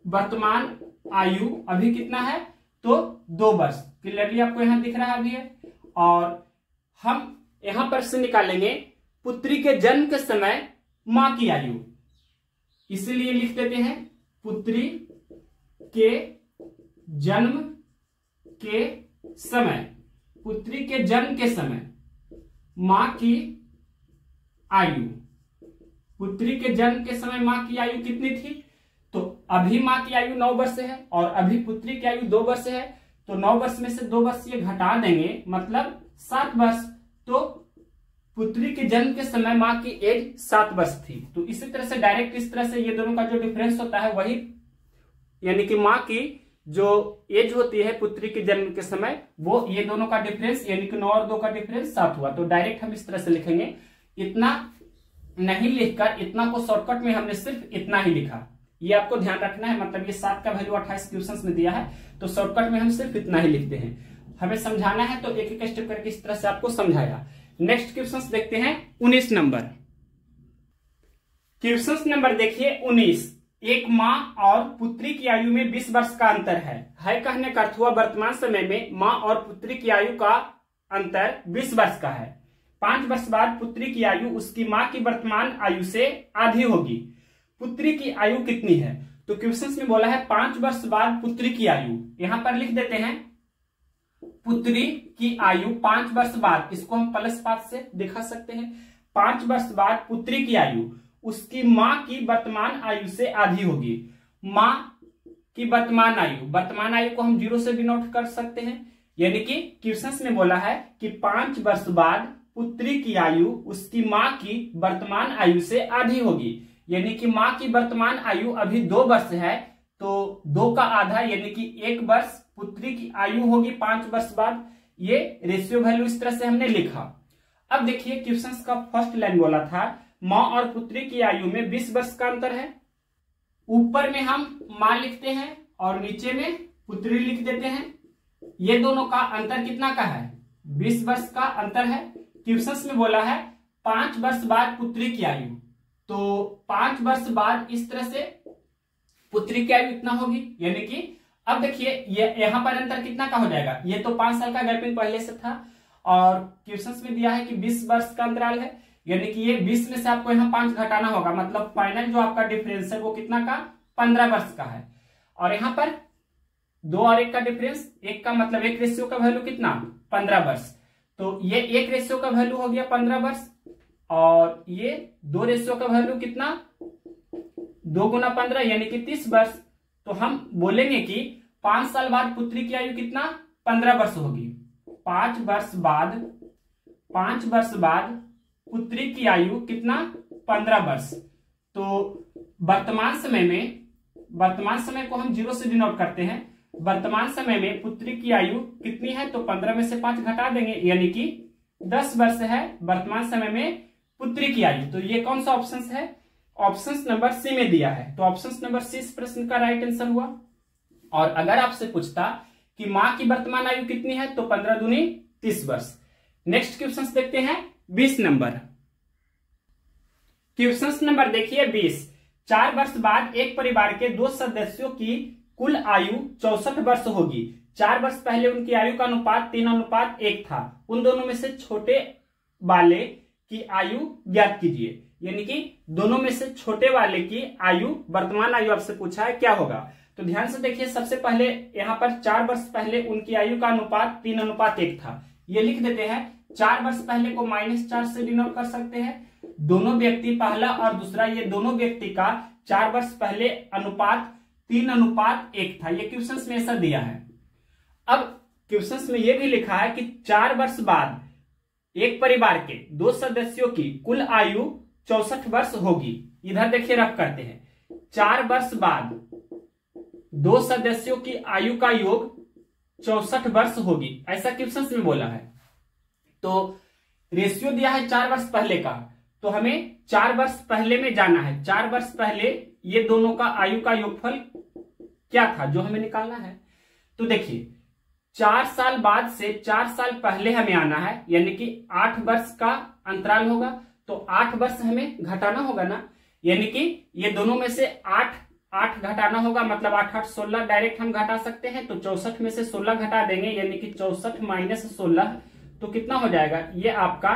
वर्तमान आयु अभी कितना है? तो 2 वर्ष, क्लियरली आपको यहां दिख रहा अभी है। और हम यहां पर से निकालेंगे पुत्री के जन्म के समय माँ की आयु, इसलिए लिख देते हैं पुत्री के जन्म के समय, पुत्री के जन्म के समय माँ की आयु, पुत्री के जन्म के समय माँ की आयु कितनी थी? तो अभी माँ की आयु 9 वर्ष है और अभी पुत्री की आयु 2 वर्ष है, तो 9 वर्ष में से 2 वर्ष ये घटा देंगे, मतलब 7 वर्ष। तो पुत्री के जन्म के समय माँ की एज 7 वर्ष थी। तो इसी तरह से डायरेक्ट इस तरह से ये दोनों का जो डिफरेंस होता है वही, यानी कि माँ की जो एज होती है पुत्री के जन्म के समय, वो ये दोनों का डिफरेंस, यानी कि 9 और 2 का डिफरेंस 7 हुआ। तो डायरेक्ट हम इस तरह से लिखेंगे, इतना नहीं लिखकर, इतना को शॉर्टकट में हमने सिर्फ इतना ही लिखा, ये आपको ध्यान रखना है। मतलब ये 7 का वैल्यू 28 क्वेश्चंस में दिया है, तो शॉर्टकट में हम सिर्फ इतना ही लिखते हैं। हमें समझाना है तो एक एक स्टेप करके इस तरह से आपको समझाया। नेक्स्ट क्वेश्चंस देखते हैं 19 नंबर। क्वेश्चंस नंबर देखिए 19, एक माँ और पुत्री की आयु में 20 वर्ष का अंतर है कहने का अर्थ हुआ वर्तमान समय में माँ और पुत्री की आयु का अंतर 20 वर्ष का है। 5 वर्ष बाद पुत्री की आयु उसकी माँ की वर्तमान आयु से आधी होगी, पुत्री की आयु कितनी है? तो क्वेश्चंस में बोला है 5 वर्ष बाद पुत्री की आयु, यहां पर लिख देते हैं पुत्री की आयु 5 वर्ष बाद, इसको हम +5 से दिखा सकते हैं। 5 वर्ष बाद पुत्री की आयु उसकी माँ की वर्तमान आयु से आधी होगी। माँ की वर्तमान आयु को हम 0 से भी नोट कर सकते हैं, यानी कि क्वेश्चंस में बोला है कि 5 वर्ष बाद पुत्री की आयु उसकी माँ की वर्तमान आयु से आधी होगी, यानी कि माँ की वर्तमान आयु अभी 2 वर्ष है, तो 2 का आधा यानी कि 1 वर्ष पुत्री की आयु होगी 5 वर्ष बाद। ये रेशियो वैल्यू इस तरह से हमने लिखा। अब देखिए क्वेश्चंस का फर्स्ट लाइन बोला था माँ और पुत्री की आयु में 20 वर्ष का अंतर है। ऊपर में हम माँ लिखते हैं और नीचे में पुत्री लिख देते हैं। ये दोनों का अंतर कितना का है? 20 वर्ष का अंतर है। क्वेश्चंस में बोला है 5 वर्ष बाद पुत्री की आयु, तो 5 वर्ष बाद इस तरह से पुत्री की आयु इतना होगी, यानी कि अब देखिए ये यहां पर अंतर कितना का हो जाएगा? ये तो 5 साल का गैपिंग पहले से था और क्वेश्चंस में दिया है कि 20 वर्ष का अंतराल है, यानी कि ये 20 में से आपको यहाँ 5 घटाना होगा, मतलब फाइनल जो आपका डिफरेंस है वो कितना का? 15 वर्ष का है। और यहाँ पर 2 और 1 का डिफरेंस, 1 का मतलब एक रेशियो का वैल्यू कितना 15 वर्ष, तो ये एक रेशियो का वैल्यू हो गया 15 वर्ष, और ये 2 रेशियो का वैल्यू कितना 2 गुना 15 यानी कि 30 वर्ष। तो हम बोलेंगे कि 5 साल बाद पुत्री की आयु कितना 15 वर्ष होगी। 5 वर्ष बाद पुत्री की आयु कितना 15 वर्ष। तो वर्तमान समय को हम 0 से डिनोट करते हैं। वर्तमान समय में पुत्री की आयु कितनी है, तो 15 में से 5 घटा देंगे यानी कि 10 वर्ष है वर्तमान समय में पुत्री की आयु। तो ये कौन सा ऑप्शन है, ऑप्शन नंबर सी में दिया है। तो ऑप्शन नंबर सी इस प्रश्न का राइट आंसर हुआ। और अगर आपसे पूछता कि मां की वर्तमान आयु कितनी है, तो 15 दूनी 30 वर्ष। नेक्स्ट क्वेश्चन देखते हैं 20 नंबर। क्वेश्चन नंबर देखिए 20। 4 वर्ष बाद एक परिवार के 2 सदस्यों की कुल आयु 64 वर्ष होगी। 4 वर्ष पहले उनकी आयु का अनुपात 3:1 था। उन दोनों में से छोटे वाले की आयु ज्ञात कीजिए। यानी कि दोनों में से छोटे वाले की आयु, वर्तमान आयु आपसे पूछा है, क्या होगा। तो ध्यान से देखिए, सबसे पहले यहाँ पर 4 वर्ष पहले उनकी आयु का अनुपात 3:1 था। ये लिख देते हैं। 4 वर्ष पहले को -4 से डिनोट कर सकते हैं। दोनों व्यक्ति, पहला और दूसरा, ये दोनों व्यक्ति का 4 वर्ष पहले अनुपात 3:1 था। ये क्वेश्चन में ऐसा दिया है। अब क्वेश्चन में यह भी लिखा है कि 4 वर्ष बाद एक परिवार के 2 सदस्यों की कुल आयु 64 वर्ष होगी। इधर देखिए रफ करते हैं। 4 वर्ष बाद 2 सदस्यों की आयु का योग 64 वर्ष होगी, ऐसा क्वेश्चन में बोला है। तो रेशियो दिया है 4 वर्ष पहले का, तो हमें 4 वर्ष पहले में जाना है। 4 वर्ष पहले ये दोनों का आयु का योगफल क्या था जो हमें निकालना है। तो देखिए 4 साल बाद से 4 साल पहले हमें आना है, यानी कि 8 वर्ष का अंतराल होगा। तो 8 वर्ष हमें घटाना होगा ना, यानी कि ये दोनों में से 8 घटाना होगा, मतलब 8 8 16 डायरेक्ट हम घटा सकते हैं। तो 64 में से 16 घटा देंगे, यानी कि 64 - 16 तो कितना हो जाएगा, ये आपका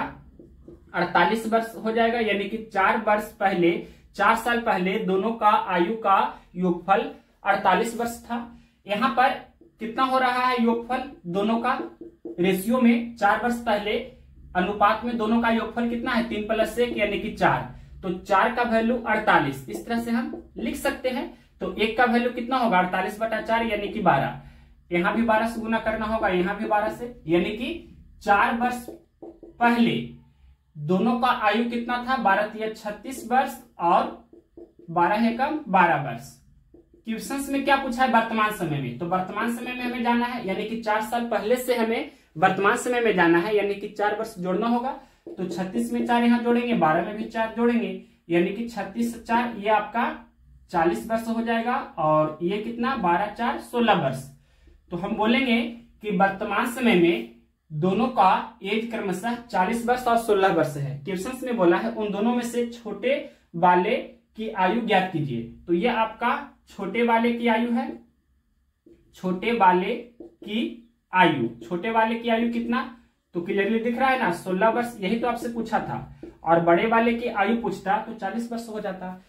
48 वर्ष हो जाएगा। यानी कि 4 साल पहले दोनों का आयु का योगफल 48 वर्ष था। यहाँ पर कितना हो रहा है योगफल दोनों का, रेशियो में 4 वर्ष पहले अनुपात में दोनों का योगफल कितना है 3 + 1 यानी कि 4। तो 4 का वैल्यू 48, इस तरह से हम लिख सकते हैं। तो 1 का वैल्यू कितना होगा 48/4 यानी कि 12। यहां भी 12 से गुना करना होगा, यहां भी 12 से, यानी कि 4 वर्ष पहले दोनों का आयु कितना था 12 × 36 वर्ष और 12 × 12 वर्ष। क्वेश्चंस में क्या पूछा है वर्तमान समय में, तो वर्तमान समय में हमें जाना है, यानी कि 4 साल पहले से हमें वर्तमान समय में जाना है, यानी कि 4 वर्ष जोड़ना होगा। तो 36 में 4 यहां जोड़ेंगे, 12 में भी 4 जोड़ेंगे, यानी कि 36 × 4 ये आपका 40 वर्ष हो जाएगा। और ये कितना 12 × 4 16 वर्ष। तो हम बोलेंगे कि वर्तमान समय में दोनों का एज क्रमशः 40 वर्ष और 16 वर्ष है। क्वेश्चन में बोला है उन दोनों में से छोटे वाले की आयु ज्ञात कीजिए। तो ये आपका छोटे वाले की आयु है। छोटे वाले की आयु कितना, तो क्लियरली दिख रहा है ना 16 वर्ष, यही तो आपसे पूछा था। और बड़े वाले की आयु पूछता तो 40 वर्ष हो जाता।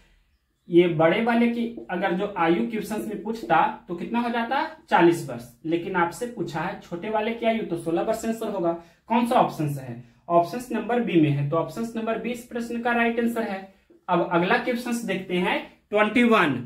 ये बड़े वाले की अगर जो आयु क्वेश्चन में पूछता तो कितना हो जाता 40 वर्ष, लेकिन आपसे पूछा है छोटे वाले की आयु, तो 16 वर्ष आंसर होगा। कौन सा ऑप्शन है, ऑप्शन नंबर बी में है। तो ऑप्शन नंबर बी इस प्रश्न का राइट आंसर है। अब अगला क्वेश्चन देखते हैं 21।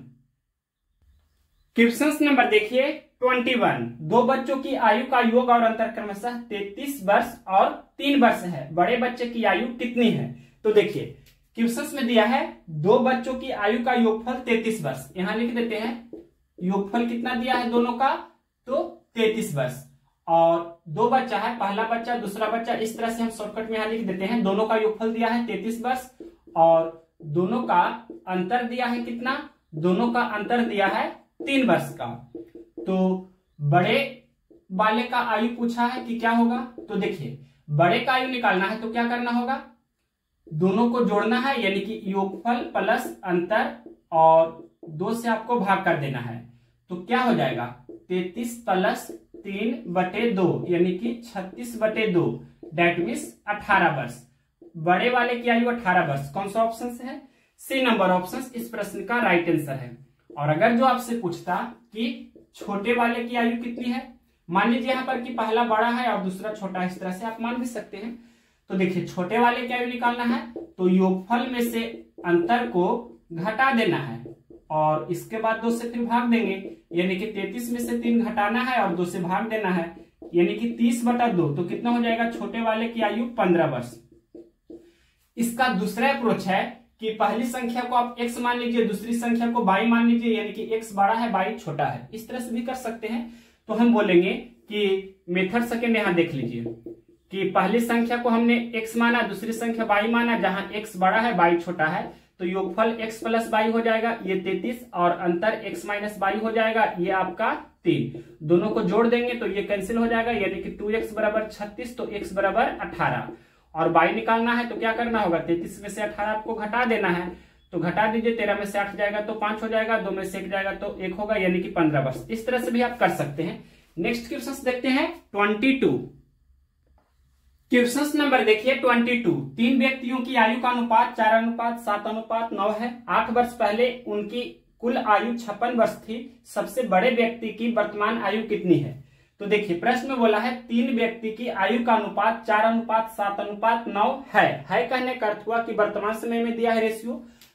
क्वेश्चन नंबर देखिए 21। 2 बच्चों की आयु का योग और अंतर क्रमशः 33 वर्ष और 3 वर्ष है। बड़े बच्चे की आयु कितनी है। तो देखिए क्वेश्चन में दिया है 2 बच्चों की आयु का योगफल 33 वर्ष। यहां लिख देते हैं योगफल कितना दिया है दोनों का, तो 33 वर्ष। और 2 बच्चा है, पहला बच्चा दूसरा बच्चा, इस तरह से हम शॉर्टकट में यहां लिख देते हैं। दोनों का योगफल दिया है 33 वर्ष और दोनों का अंतर दिया है कितना, दोनों का अंतर दिया है 3 वर्ष का। तो बड़े वाले का आयु पूछा है कि क्या होगा। तो देखिए बड़े का आयु निकालना है तो क्या करना होगा, दोनों को जोड़ना है, यानी कि योगफल प्लस अंतर और 2 से आपको भाग कर देना है। तो क्या हो जाएगा 33 + 3/2 यानी कि 36/2, दैट मीन्स 18 वर्ष। बड़े वाले की आयु 18 वर्ष। कौन सा ऑप्शन है, सी नंबर ऑप्शन इस प्रश्न का राइट आंसर है। और अगर जो आपसे पूछता कि छोटे वाले की आयु कितनी है। मान लीजिए यहाँ पर कि पहला बड़ा है और दूसरा छोटा है, इस तरह से आप मान भी सकते हैं। तो देखिए छोटे वाले की आयु निकालना है तो योगफल में से अंतर को घटा देना है और इसके बाद 2 से फिर भाग देंगे, यानी कि 33 में से 3 घटाना है और 2 से भाग देना है, यानी कि 30/2। तो कितना हो जाएगा, छोटे वाले की आयु 15 वर्ष। इसका दूसरा अप्रोच है कि पहली संख्या को आप x मान लीजिए, दूसरी संख्या को y मान लीजिए, यानी कि x बड़ा है y छोटा है, इस तरह से भी कर सकते हैं। तो हम बोलेंगे कि मेथड सेकेंड यहां देख लीजिए कि पहली संख्या को हमने x माना, दूसरी संख्या y माना, जहां x बड़ा है y छोटा है, तो योगफल x प्लस y हो जाएगा, ये 33 और अंतर x माइनस y हो जाएगा, ये आपका 3। दोनों को जोड़ देंगे तो ये कैंसिल हो जाएगा, यानी कि 2x बराबर 36, तो x बराबर 18 और y निकालना है तो क्या करना होगा, 33 में से 18 आपको घटा देना है। तो घटा दीजिए, 13 में से 8 जाएगा तो 5 हो जाएगा, 2 में से 1 जाएगा तो 1 होगा, यानी कि 15 वर्ष। इस तरह से भी आप कर सकते हैं। नेक्स्ट क्वेश्चन देखते हैं 22। क्वेश्चन नंबर देखिए 22। 3 व्यक्तियों की आयु का अनुपात 4:7:9 है। 8 वर्ष पहले उनकी कुल आयु 56 वर्ष थी। सबसे बड़े व्यक्ति की वर्तमान आयु कितनी है। तो देखिए प्रश्न में बोला है 3 व्यक्ति की आयु का अनुपात 4:7:9 है कहने का अर्थ हुआ कि वर्तमान समय में दिया है रेशियो।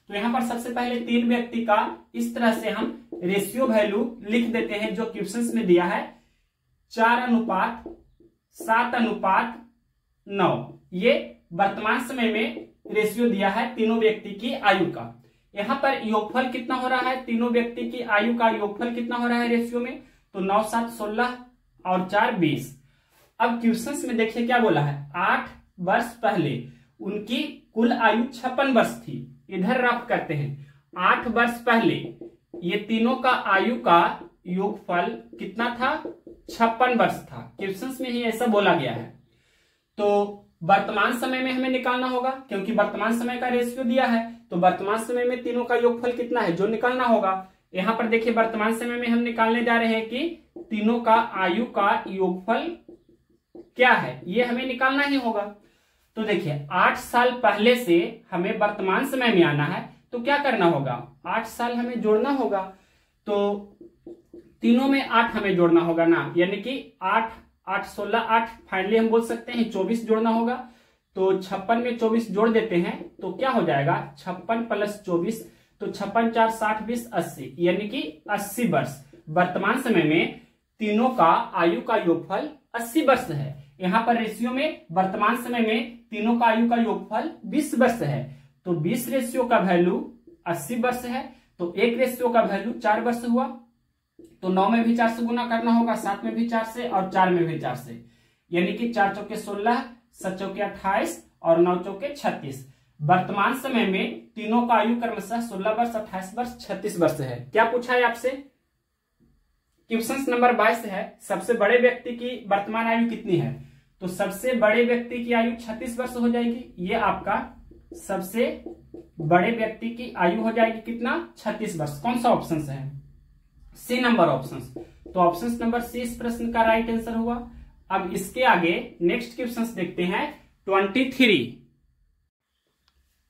तो यहाँ पर सबसे पहले 3 व्यक्ति का इस तरह से हम रेशियो वैल्यू लिख देते हैं जो क्वेश्चन में दिया है 4:7:9। ये वर्तमान समय में रेशियो दिया है तीनों व्यक्ति की आयु का। यहाँ पर योगफल कितना हो रहा है, तीनों व्यक्ति की आयु का योगफल कितना हो रहा है रेशियो में, तो 9 7 16 और 4 20। अब क्वेश्चन में देखिए क्या बोला है, 8 वर्ष पहले उनकी कुल आयु 56 वर्ष थी। इधर रफ करते हैं, 8 वर्ष पहले ये तीनों का आयु का योगफल कितना था, 56 वर्ष था। क्वेश्चन में ही ऐसा बोला गया है। तो वर्तमान समय में हमें निकालना होगा, क्योंकि वर्तमान समय का रेशियो दिया है, तो वर्तमान समय में तीनों का योगफल कितना है जो निकालना होगा। यहाँ पर देखिए वर्तमान समय में हम निकालने जा रहे हैं कि तीनों का आयु का योगफल क्या है, ये हमें निकालना ही होगा। तो देखिए 8 साल पहले से हमें वर्तमान समय में आना है, तो क्या करना होगा, 8 साल हमें जोड़ना होगा। तो तीनों में 8 हमें जोड़ना होगा ना, यानी कि 8 8 16 8, फाइनली हम बोल सकते हैं 24 जोड़ना होगा। तो 56 में 24 जोड़ देते हैं तो क्या हो जाएगा, 56 + 24, तो 56 4 60 20 80, यानी कि 80 वर्ष। वर्तमान समय में तीनों का आयु का योगफल 80 वर्ष है। यहाँ पर रेशियो में वर्तमान समय में तीनों का आयु का योगफल 20 वर्ष है। तो 20 रेशियो का वैल्यू 80 वर्ष है, तो 1 रेशियो का वैल्यू 4 वर्ष हुआ। तो 9 में भी 4 से गुना करना होगा, 7 में भी 4 से और 4 में भी 4 से, यानी कि 4 चौके 16, 7 चौके 28 और 9 चौके 36। वर्तमान समय में तीनों का आयु क्रमशः 16 वर्ष, 28 वर्ष, 36 वर्ष है। क्या पूछा है आपसे, क्वेश्चन नंबर 22 है, सबसे बड़े व्यक्ति की वर्तमान आयु कितनी है। तो सबसे बड़े व्यक्ति की आयु 36 वर्ष हो जाएगी। ये आपका सबसे बड़े व्यक्ति की आयु हो जाएगी कितना, 36 वर्ष। कौन सा ऑप्शन है, सी नंबर ऑप्शन। तो ऑप्शन नंबर सी इस प्रश्न का राइट आंसर हुआ। अब इसके आगे नेक्स्ट क्वेश्चन देखते हैं 23।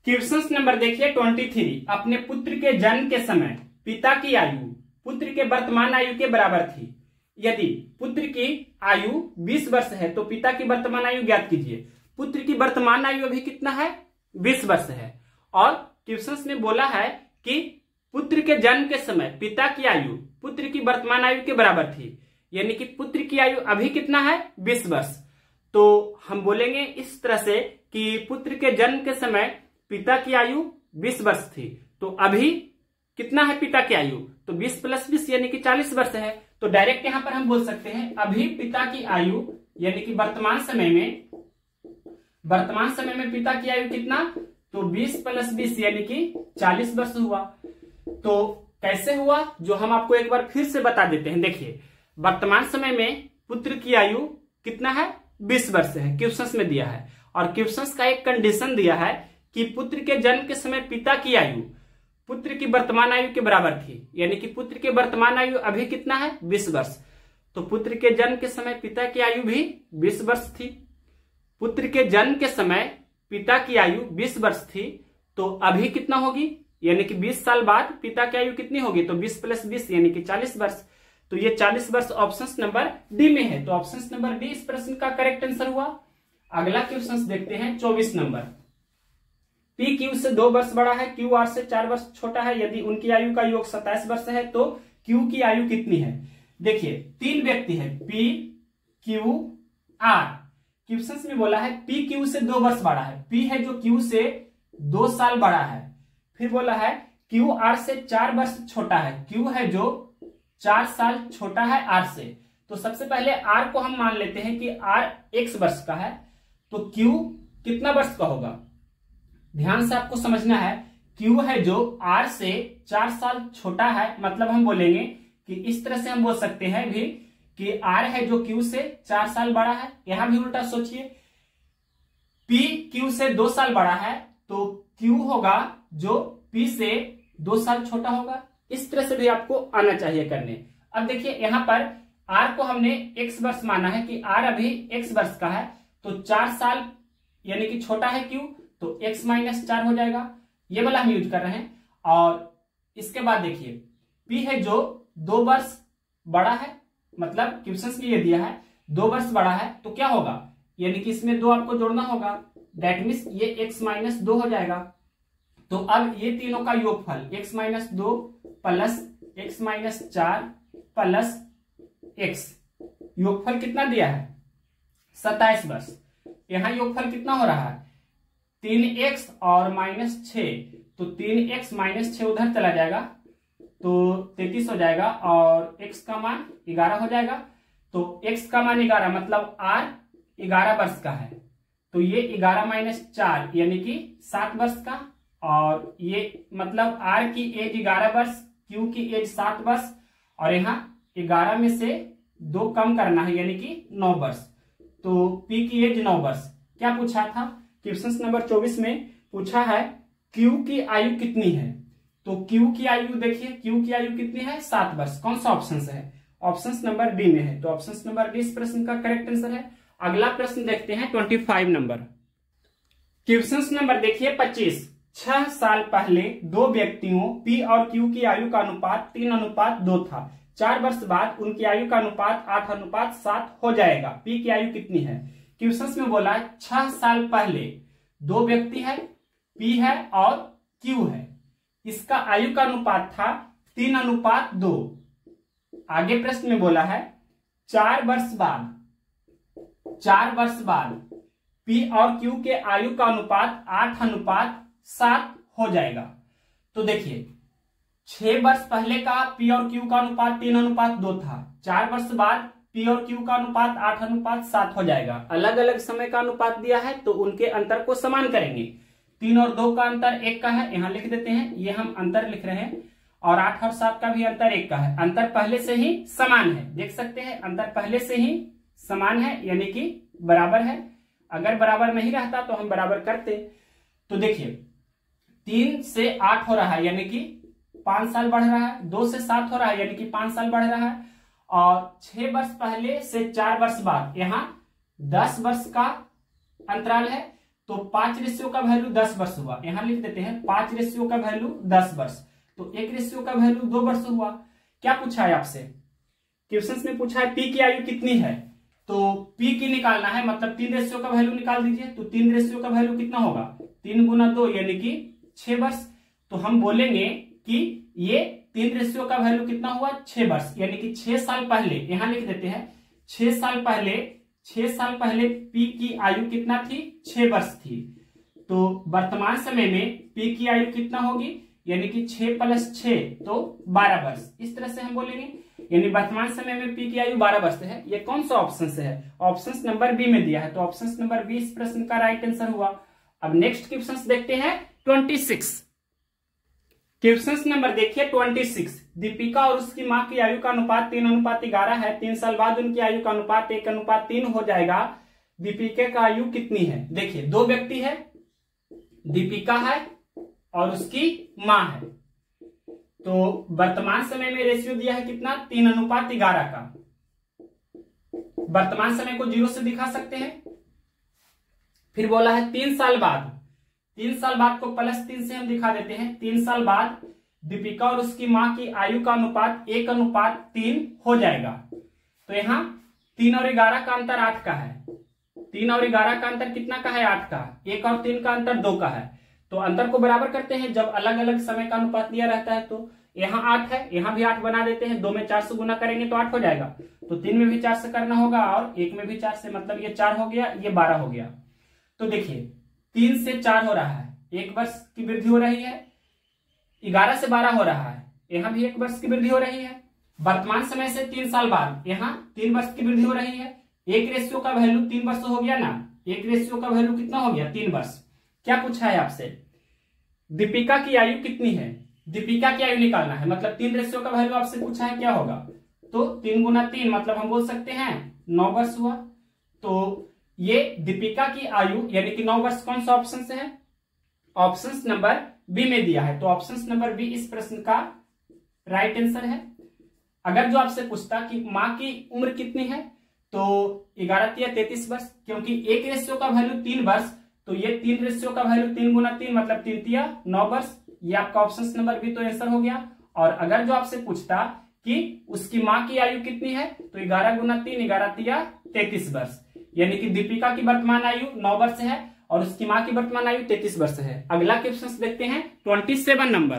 क्वेश्चन नंबर देखिए 23। अपने पुत्र के जन्म के समय पिता की आयु पुत्र के वर्तमान आयु के बराबर थी। यदि पुत्र की आयु 20 वर्ष है तो पिता की वर्तमान आयु ज्ञात कीजिए। पुत्र की वर्तमान आयु अभी कितना है, 20 वर्ष है। और क्वेश्चन ने बोला है कि पुत्र के जन्म के समय पिता की आयु पुत्र की वर्तमान आयु के बराबर थी, यानी कि पुत्र की आयु अभी कितना है, 20 वर्ष। तो हम बोलेंगे इस तरह से कि पुत्र के जन्म के समय पिता की आयु 20 वर्ष थी, तो अभी कितना है पिता की आयु, तो 20 + 20 यानी कि 40 वर्ष है। तो डायरेक्ट यहां पर हम बोल सकते हैं अभी पिता की आयु, यानी कि वर्तमान समय में पिता की आयु कितना, तो 20 + 20 यानी कि 40 वर्ष हुआ। तो कैसे हुआ, जो हम आपको एक बार फिर से बता देते हैं। देखिए वर्तमान समय में पुत्र की आयु कितना है, 20 वर्ष है, क्वेश्चन में दिया है। और क्वेश्चन का एक कंडीशन दिया है कि पुत्र के जन्म के समय पिता की आयु पुत्र की वर्तमान आयु के बराबर थी, यानी कि पुत्र की वर्तमान आयु अभी कितना है, 20 वर्ष। तो पुत्र के जन्म के समय पिता की आयु भी 20 वर्ष थी। पुत्र के जन्म के समय पिता की आयु 20 वर्ष थी, तो अभी कितना होगी, यानी कि 20 साल बाद पिता की आयु कितनी होगी, तो 20 + 20 यानी कि 40 वर्ष। तो ये 40 वर्ष ऑप्शन नंबर डी में है। तो ऑप्शन नंबर डी इस प्रश्न का करेक्ट आंसर हुआ। अगला क्वेश्चन देखते हैं 24 नंबर। पी क्यू से 2 वर्ष बड़ा है, क्यू आर से 4 वर्ष छोटा है, यदि उनकी आयु का योग 27 वर्ष है तो क्यू की आयु कितनी है। देखिए 3 व्यक्ति है, पी क्यू आर। क्वेश्चन में बोला है पी क्यू से 2 वर्ष बड़ा है, पी है जो क्यू से 2 साल बड़ा है। फिर बोला है क्यू आर से 4 वर्ष छोटा है, क्यू है जो 4 साल छोटा है आर से। तो सबसे पहले आर को हम मान लेते हैं कि आर x वर्ष का है, तो क्यू कितना वर्ष का होगा। ध्यान से आपको समझना है, क्यू है जो आर से 4 साल छोटा है, मतलब हम बोलेंगे कि इस तरह से हम बोल सकते हैं भी कि आर है जो क्यू से 4 साल बड़ा है। यहां भी उल्टा सोचिए, पी क्यू से 2 साल बड़ा है तो क्यू होगा जो पी से 2 साल छोटा होगा। इस तरह से भी आपको आना चाहिए करने। अब देखिए यहां पर आर को हमने x वर्ष माना है कि आर अभी x वर्ष का है, तो 4 साल यानी कि छोटा है क्यू, तो x - 4 हो जाएगा। ये वाला हम यूज कर रहे हैं। और इसके बाद देखिए p है जो 2 वर्ष बड़ा है, मतलब क्वेश्चन में ये दिया है 2 वर्ष बड़ा है, तो क्या होगा, यानी कि इसमें 2 आपको जोड़ना होगा, दैट मीन्स ये x - 2 हो जाएगा। तो अब ये तीनों का योगफल x - 2 plus x - 4 plus x, योगफल कितना दिया है 27 वर्ष। यहां योगफल कितना हो रहा है 3x और -6, तो 3x - 6 उधर चला जाएगा तो 33 हो जाएगा और x का मान 11 हो जाएगा। तो x का मान 11 मतलब r 11 वर्ष का है, तो ये 11 - 4 यानी कि 7 वर्ष का, और ये मतलब r की एज 11 वर्ष, q की एज 7 वर्ष, और यहाँ 11 में से 2 कम करना है यानी कि 9 वर्ष, तो p की एज 9 वर्ष। क्या पूछा था क्वेश्चन नंबर 24 में, पूछा है q की आयु कितनी है। तो q की आयु देखिए, q की आयु कितनी है 7 वर्ष। कौन सा ऑप्शन है, ऑप्शन नंबर डी में है, तो ऑप्शन नंबर डी इस प्रश्न का करेक्ट आंसर है। अगला प्रश्न देखते हैं 25 नंबर। क्वेश्चन नंबर देखिए 25। 6 साल पहले 2 व्यक्तियों P और Q की आयु का अनुपात 3:2 था। 4 वर्ष बाद उनकी आयु का अनुपात 8:7 हो जाएगा। P की आयु कितनी है। क्वेश्चन में बोला है 6 साल पहले 2 व्यक्ति है, P है और Q है, इसका आयु का अनुपात था 3:2। आगे प्रश्न में बोला है 4 वर्ष बाद P और Q के आयु का अनुपात 8:7 हो जाएगा। तो देखिए 6 वर्ष पहले का P और Q का अनुपात 3:2 था, 4 वर्ष बाद P और Q का अनुपात 8:7 हो जाएगा। अलग अलग समय का अनुपात दिया है तो उनके अंतर को समान करेंगे। 3 और 2 का अंतर 1 का है, यहां लिख देते हैं, ये हम अंतर लिख रहे हैं, और 8 और 7 का भी अंतर 1 का है। अंतर पहले से ही समान है, देख सकते हैं अंतर पहले से ही समान है यानी कि बराबर है। अगर बराबर नहीं रहता तो हम बराबर करते। तो देखिए 3 से 8 हो रहा है यानी कि 5 साल बढ़ रहा है, 2 से 7 हो रहा है यानी कि 5 साल बढ़ रहा है, और 6 वर्ष पहले से 4 वर्ष बाद यहाँ 10 वर्ष का अंतराल है, तो 5 रेशियो का वैल्यू 10 वर्ष हुआ। यहां लिख देते हैं 5 रेशियो का वैल्यू 10 वर्ष, तो 1 रेशियो का वैल्यू 2 वर्ष हुआ। क्या पूछा है आपसे, क्वेश्चन में पूछा है P की आयु कितनी है, तो P की निकालना है, मतलब 3 रेशियो का वैल्यू निकाल दीजिए। तो 3 रेशियो का वैल्यू कितना होगा 3 × 2 यानी कि 6 वर्ष। तो हम बोलेंगे कि ये 3 रेशियो का वैल्यू कितना हुआ 6 वर्ष, यानी कि 6 साल पहले, यहां लिख देते हैं 6 साल पहले P की आयु कितना थी 6 वर्ष थी। तो वर्तमान समय में P की आयु कितना होगी, यानी कि 6 + 6 तो 12 वर्ष। इस तरह से हम बोलेंगे, यानी वर्तमान समय में P की आयु 12 वर्ष है। ये कौन सा ऑप्शन से है, ऑप्शन नंबर बी में दिया है, तो ऑप्शन नंबर बी इस प्रश्न का राइट आंसर हुआ। अब नेक्स्ट क्वेश्चन देखते हैं 26। क्वेश्चन नंबर देखिए 26। दीपिका और उसकी मां की आयु का अनुपात 3:11 है। 3 साल बाद उनकी आयु का अनुपात 1:3 हो जाएगा। दीपिका का आयु कितनी है। देखिए 2 व्यक्ति है, दीपिका है और उसकी मां है। तो वर्तमान समय में रेशियो दिया है कितना 3:11 का। वर्तमान समय को 0 से दिखा सकते हैं। फिर बोला है 3 साल बाद, 3 साल बाद को +3 से हम दिखा देते हैं। 3 साल बाद दीपिका और उसकी माँ की आयु का अनुपात 1:3 हो जाएगा। तो यहाँ 3 और 11 का अंतर 8 का है। 3 और 11 का अंतर कितना का है? 8 का। 1 और 3 का अंतर 2 का है। तो अंतर को बराबर करते हैं जब अलग अलग समय का अनुपात दिया रहता है। तो यहाँ 8 है, यहाँ भी 8 बना देते हैं। 2 में 4 से गुना करेंगे तो 8 हो जाएगा। तो 3 में भी 4 से करना होगा और 1 में भी 4 से, मतलब ये 4 हो गया, ये 12 हो गया। तो देखिए 3 से 4 हो रहा है, 1 वर्ष की वृद्धि हो रही है। 11 से 12 हो रहा है, यहाँ भी 1 वर्ष की वृद्धि हो रही है। वर्तमान समय से 3 साल बाद यहाँ 3 वर्ष की वृद्धि हो रही है। 1 रेशियो का वैल्यू 3 वर्ष हो गया ना। 1 रेशियो का वैल्यू कितना हो गया? 3 वर्ष। क्या पूछा है आपसे? दीपिका की आयु कितनी है? दीपिका की आयु निकालना है, मतलब 3 रेशियो का वैल्यू आपसे पूछा है, क्या होगा? तो 3 गुना 3 मतलब हम बोल सकते हैं 9 वर्ष हुआ। तो ये दीपिका की आयु यानी कि 9 वर्ष कौन सा ऑप्शन से है? ऑप्शन नंबर बी में दिया है। तो ऑप्शन नंबर बी इस प्रश्न का राइट आंसर है। अगर जो आपसे पूछता कि माँ की उम्र कितनी है, तो 11 तिया 33 वर्ष, क्योंकि 1 रेशियो का वैल्यू 3 वर्ष, तो ये 3 रेशियो का वैल्यू 3 गुना 3 मतलब 3 तिया 9 वर्ष। ये आपका ऑप्शन नंबर बी तो आंसर हो गया। और अगर जो आपसे पूछता कि उसकी माँ की आयु कितनी है, तो 11 गुना 3 11 तिया 33 वर्ष, यानी कि दीपिका की वर्तमान आयु 9 वर्ष है और उसकी माँ की वर्तमान आयु 33 वर्ष है। अगला क्वेश्चन देखते हैं 27 नंबर।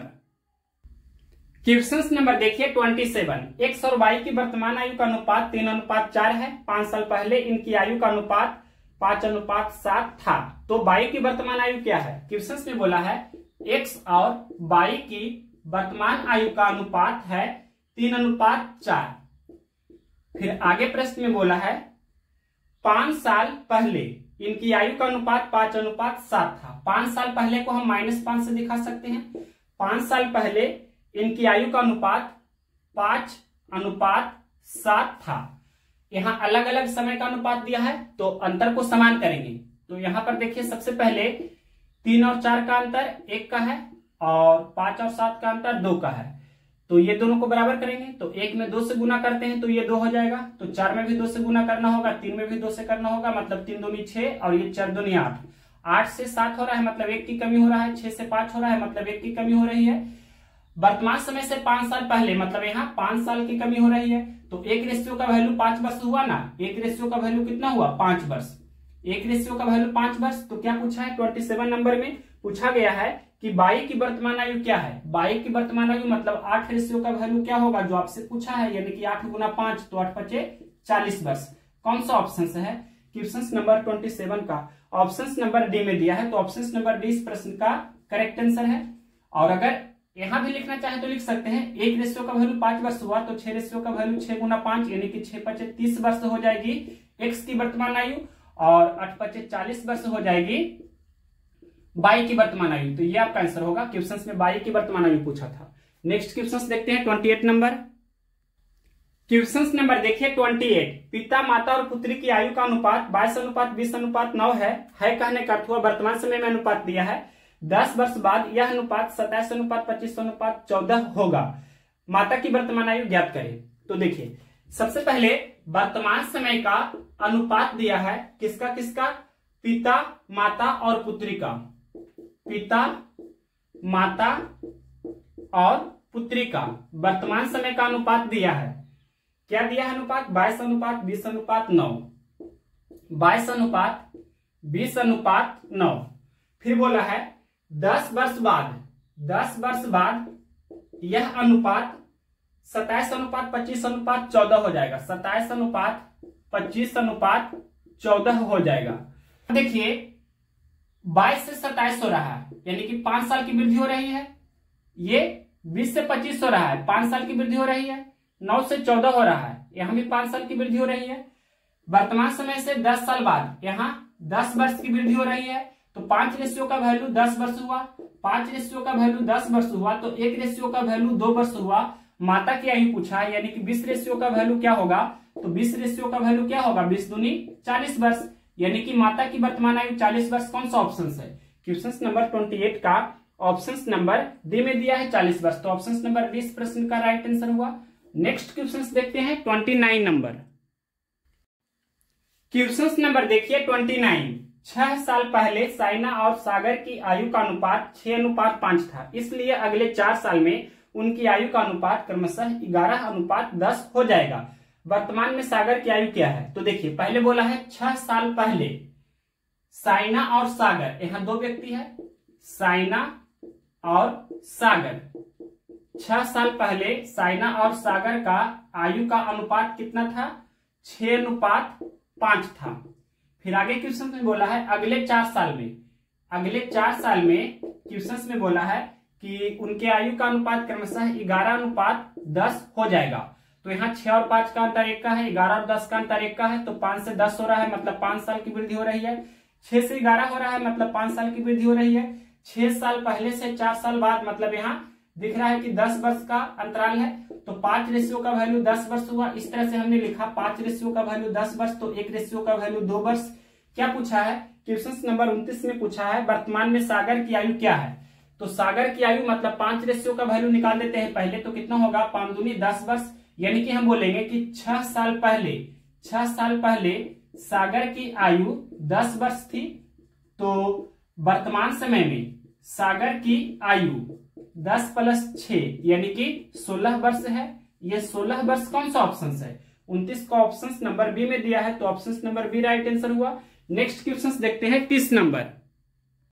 क्वेश्चन नंबर देखिए 27। एक्स और वाई की वर्तमान आयु का अनुपात 3:4 है। 5 साल पहले इनकी आयु का अनुपात 5:7 था। तो वाई की वर्तमान आयु क्या है? क्वेश्चन में बोला है एक्स और वाई की वर्तमान आयु का अनुपात है 3:4। फिर आगे प्रश्न में बोला है 5 साल पहले इनकी आयु का अनुपात 5:7 था। 5 साल पहले को हम -5 से दिखा सकते हैं। 5 साल पहले इनकी आयु का अनुपात 5:7 था। यहां अलग अलग समय का अनुपात दिया है तो अंतर को समान करेंगे। तो यहां पर देखिए सबसे पहले 3 और 4 का अंतर 1 का है और 5 और 7 का अंतर 2 का है। तो ये दोनों को बराबर करेंगे तो 1 में 2 से गुना करते हैं तो ये 2 हो जाएगा। तो 4 में भी 2 से गुना करना होगा, 3 में भी 2 से करना होगा, मतलब 3 दूनी 6 और ये 4 दूनी 8। 8 से 7 हो रहा है मतलब 1 की कमी हो रहा है। 6 से 5 हो रहा है मतलब 1 की कमी हो रही है। वर्तमान समय से 5 साल पहले मतलब यहाँ 5 साल की कमी हो रही है। तो 1 रेशियो का वैल्यू 5 वर्ष हुआ ना। 1 रेशियो का वैल्यू कितना हुआ? 5 वर्ष। 1 रेशियो का वैल्यू 5 वर्ष। तो क्या पूछा है? 27 नंबर में पूछा गया है कि बाई की वर्तमान आयु क्या है? बाई की वर्तमान आयु मतलब 8 रेशियो का वैल्यू क्या होगा जो आपसे पूछा है, यानी कि 8 गुना 5 तो 8 × 5 40 वर्ष। कौन सा ऑप्शन है? क्वेश्चन नंबर 27 का ऑप्शन नंबर डी में दिया है। तो ऑप्शन नंबर डी इस प्रश्न का करेक्ट आंसर है। और अगर यहां भी लिखना चाहे तो लिख सकते हैं 1 रेशियो का वैल्यू 5 वर्ष हुआ तो 6 रेशियो का वैल्यू 6 गुना 5 यानी कि 6 × 5 30 वर्ष हो जाएगी एक्स की वर्तमान आयु और 8 × 5 40 वर्ष हो जाएगी बाई की वर्तमान आयु। तो ये आपका आंसर होगा। क्वेश्चन में बाई की वर्तमान आयु पूछा था। नेक्स्ट क्वेश्चन देखते हैं 28 नंबर। क्वेश्चन नंबर देखिए 28। पिता माता और पुत्री की आयु का अनुपात 22:20:9 है कहने का अर्थ हुआ वर्तमान समय में अनुपात दिया है। 10 वर्ष बाद यह अनुपात 27:25:14 होगा। माता की वर्तमान आयु ज्ञात करें। तो देखिए सबसे पहले वर्तमान समय का अनुपात दिया है किसका किसका? पिता माता और पुत्री का। पिता माता और पुत्री का वर्तमान समय का अनुपात दिया है। क्या दिया है अनुपात? 22:20:9। 22:20:9। फिर बोला है 10 वर्ष बाद यह अनुपात 27:25:14 हो जाएगा। 27:25:14 हो जाएगा। देखिए 22 से 27 हो रहा है यानी कि 5 साल की वृद्धि हो रही है। ये 20 से 25 हो रहा है, 5 साल की वृद्धि हो रही है। 9 से 14 हो रहा है, यहां भी 5 साल की वृद्धि हो रही है। वर्तमान समय से 10 साल बाद यहां 10 वर्ष की वृद्धि हो रही है। तो 5 रेशियो का वैल्यू 10 वर्ष हुआ। 5 रेशियो का वैल्यू 10 वर्ष हुआ तो 1 रेशियो का वैल्यू 2 वर्ष हुआ। माता की आयु पूछा है यानी कि 20 रेशियो का वैल्यू क्या होगा? तो 20 रेशियो का वैल्यू क्या होगा? 20 दूनी 40 वर्ष, यानी कि माता की वर्तमान आयु 40 वर्ष। कौन सा ऑप्शन है? क्वेश्चन नंबर 28 का ऑप्शन नंबर डी में दिया है 40 वर्ष। तो ऑप्शन नंबर डी इस प्रश्न का राइट आंसर हुआ। नेक्स्ट क्वेश्चन देखते हैं 29 नंबर। क्वेश्चन नंबर देखिए 29। 6 साल पहले साइना और सागर की आयु का अनुपात 6:5 था, इसलिए अगले 4 साल में उनकी आयु का अनुपात क्रमशः 11:10 हो जाएगा। वर्तमान में सागर की आयु क्या है? तो देखिए, पहले बोला है 6 साल पहले साइना और सागर, यहां दो व्यक्ति है, साइना और सागर। 6 साल पहले साइना और सागर का आयु का अनुपात कितना था? 6:5 था। फिर आगे क्वेश्चन में बोला है अगले 4 साल में, अगले 4 साल में क्वेश्चन में बोला है कि उनके आयु का अनुपात क्रमशः 11:10 हो जाएगा। तो यहाँ 6 और 5 का अंतर 1 का है, 11 और 10 का अंतर 1 का है, तो 5 से 10 हो रहा है, मतलब 5 साल की वृद्धि हो रही है। 6 से 11 हो रहा है, मतलब 5 साल की वृद्धि हो रही है। 6 साल पहले से 4 साल बाद, मतलब यहाँ दिख रहा है कि 10 वर्ष का अंतराल है, तो 5 रेशियो का वैल्यू 10 वर्ष हुआ। इस तरह से हमने लिखा 5 रेशियो का वैल्यू 10 वर्ष, तो 1 रेशियो का वैल्यू 2 वर्ष। क्या पूछा है? क्वेश्चन नंबर 29 में पूछा है वर्तमान में सागर की आयु क्या है। तो सागर की आयु मतलब 5 रेशियो का वैल्यू निकाल देते हैं पहले, तो कितना होगा? 5 दूनी 10 वर्ष, यानी कि हम बोलेंगे कि 6 साल पहले सागर की आयु 10 वर्ष थी। तो वर्तमान समय में सागर की आयु 10 + 6 यानी कि 16 वर्ष है। ये 16 वर्ष कौन सा ऑप्शन है? 29 का ऑप्शन नंबर बी में दिया है, तो option number B right answer हुआ। नेक्स्ट क्वेश्चन देखते हैं 30 नंबर।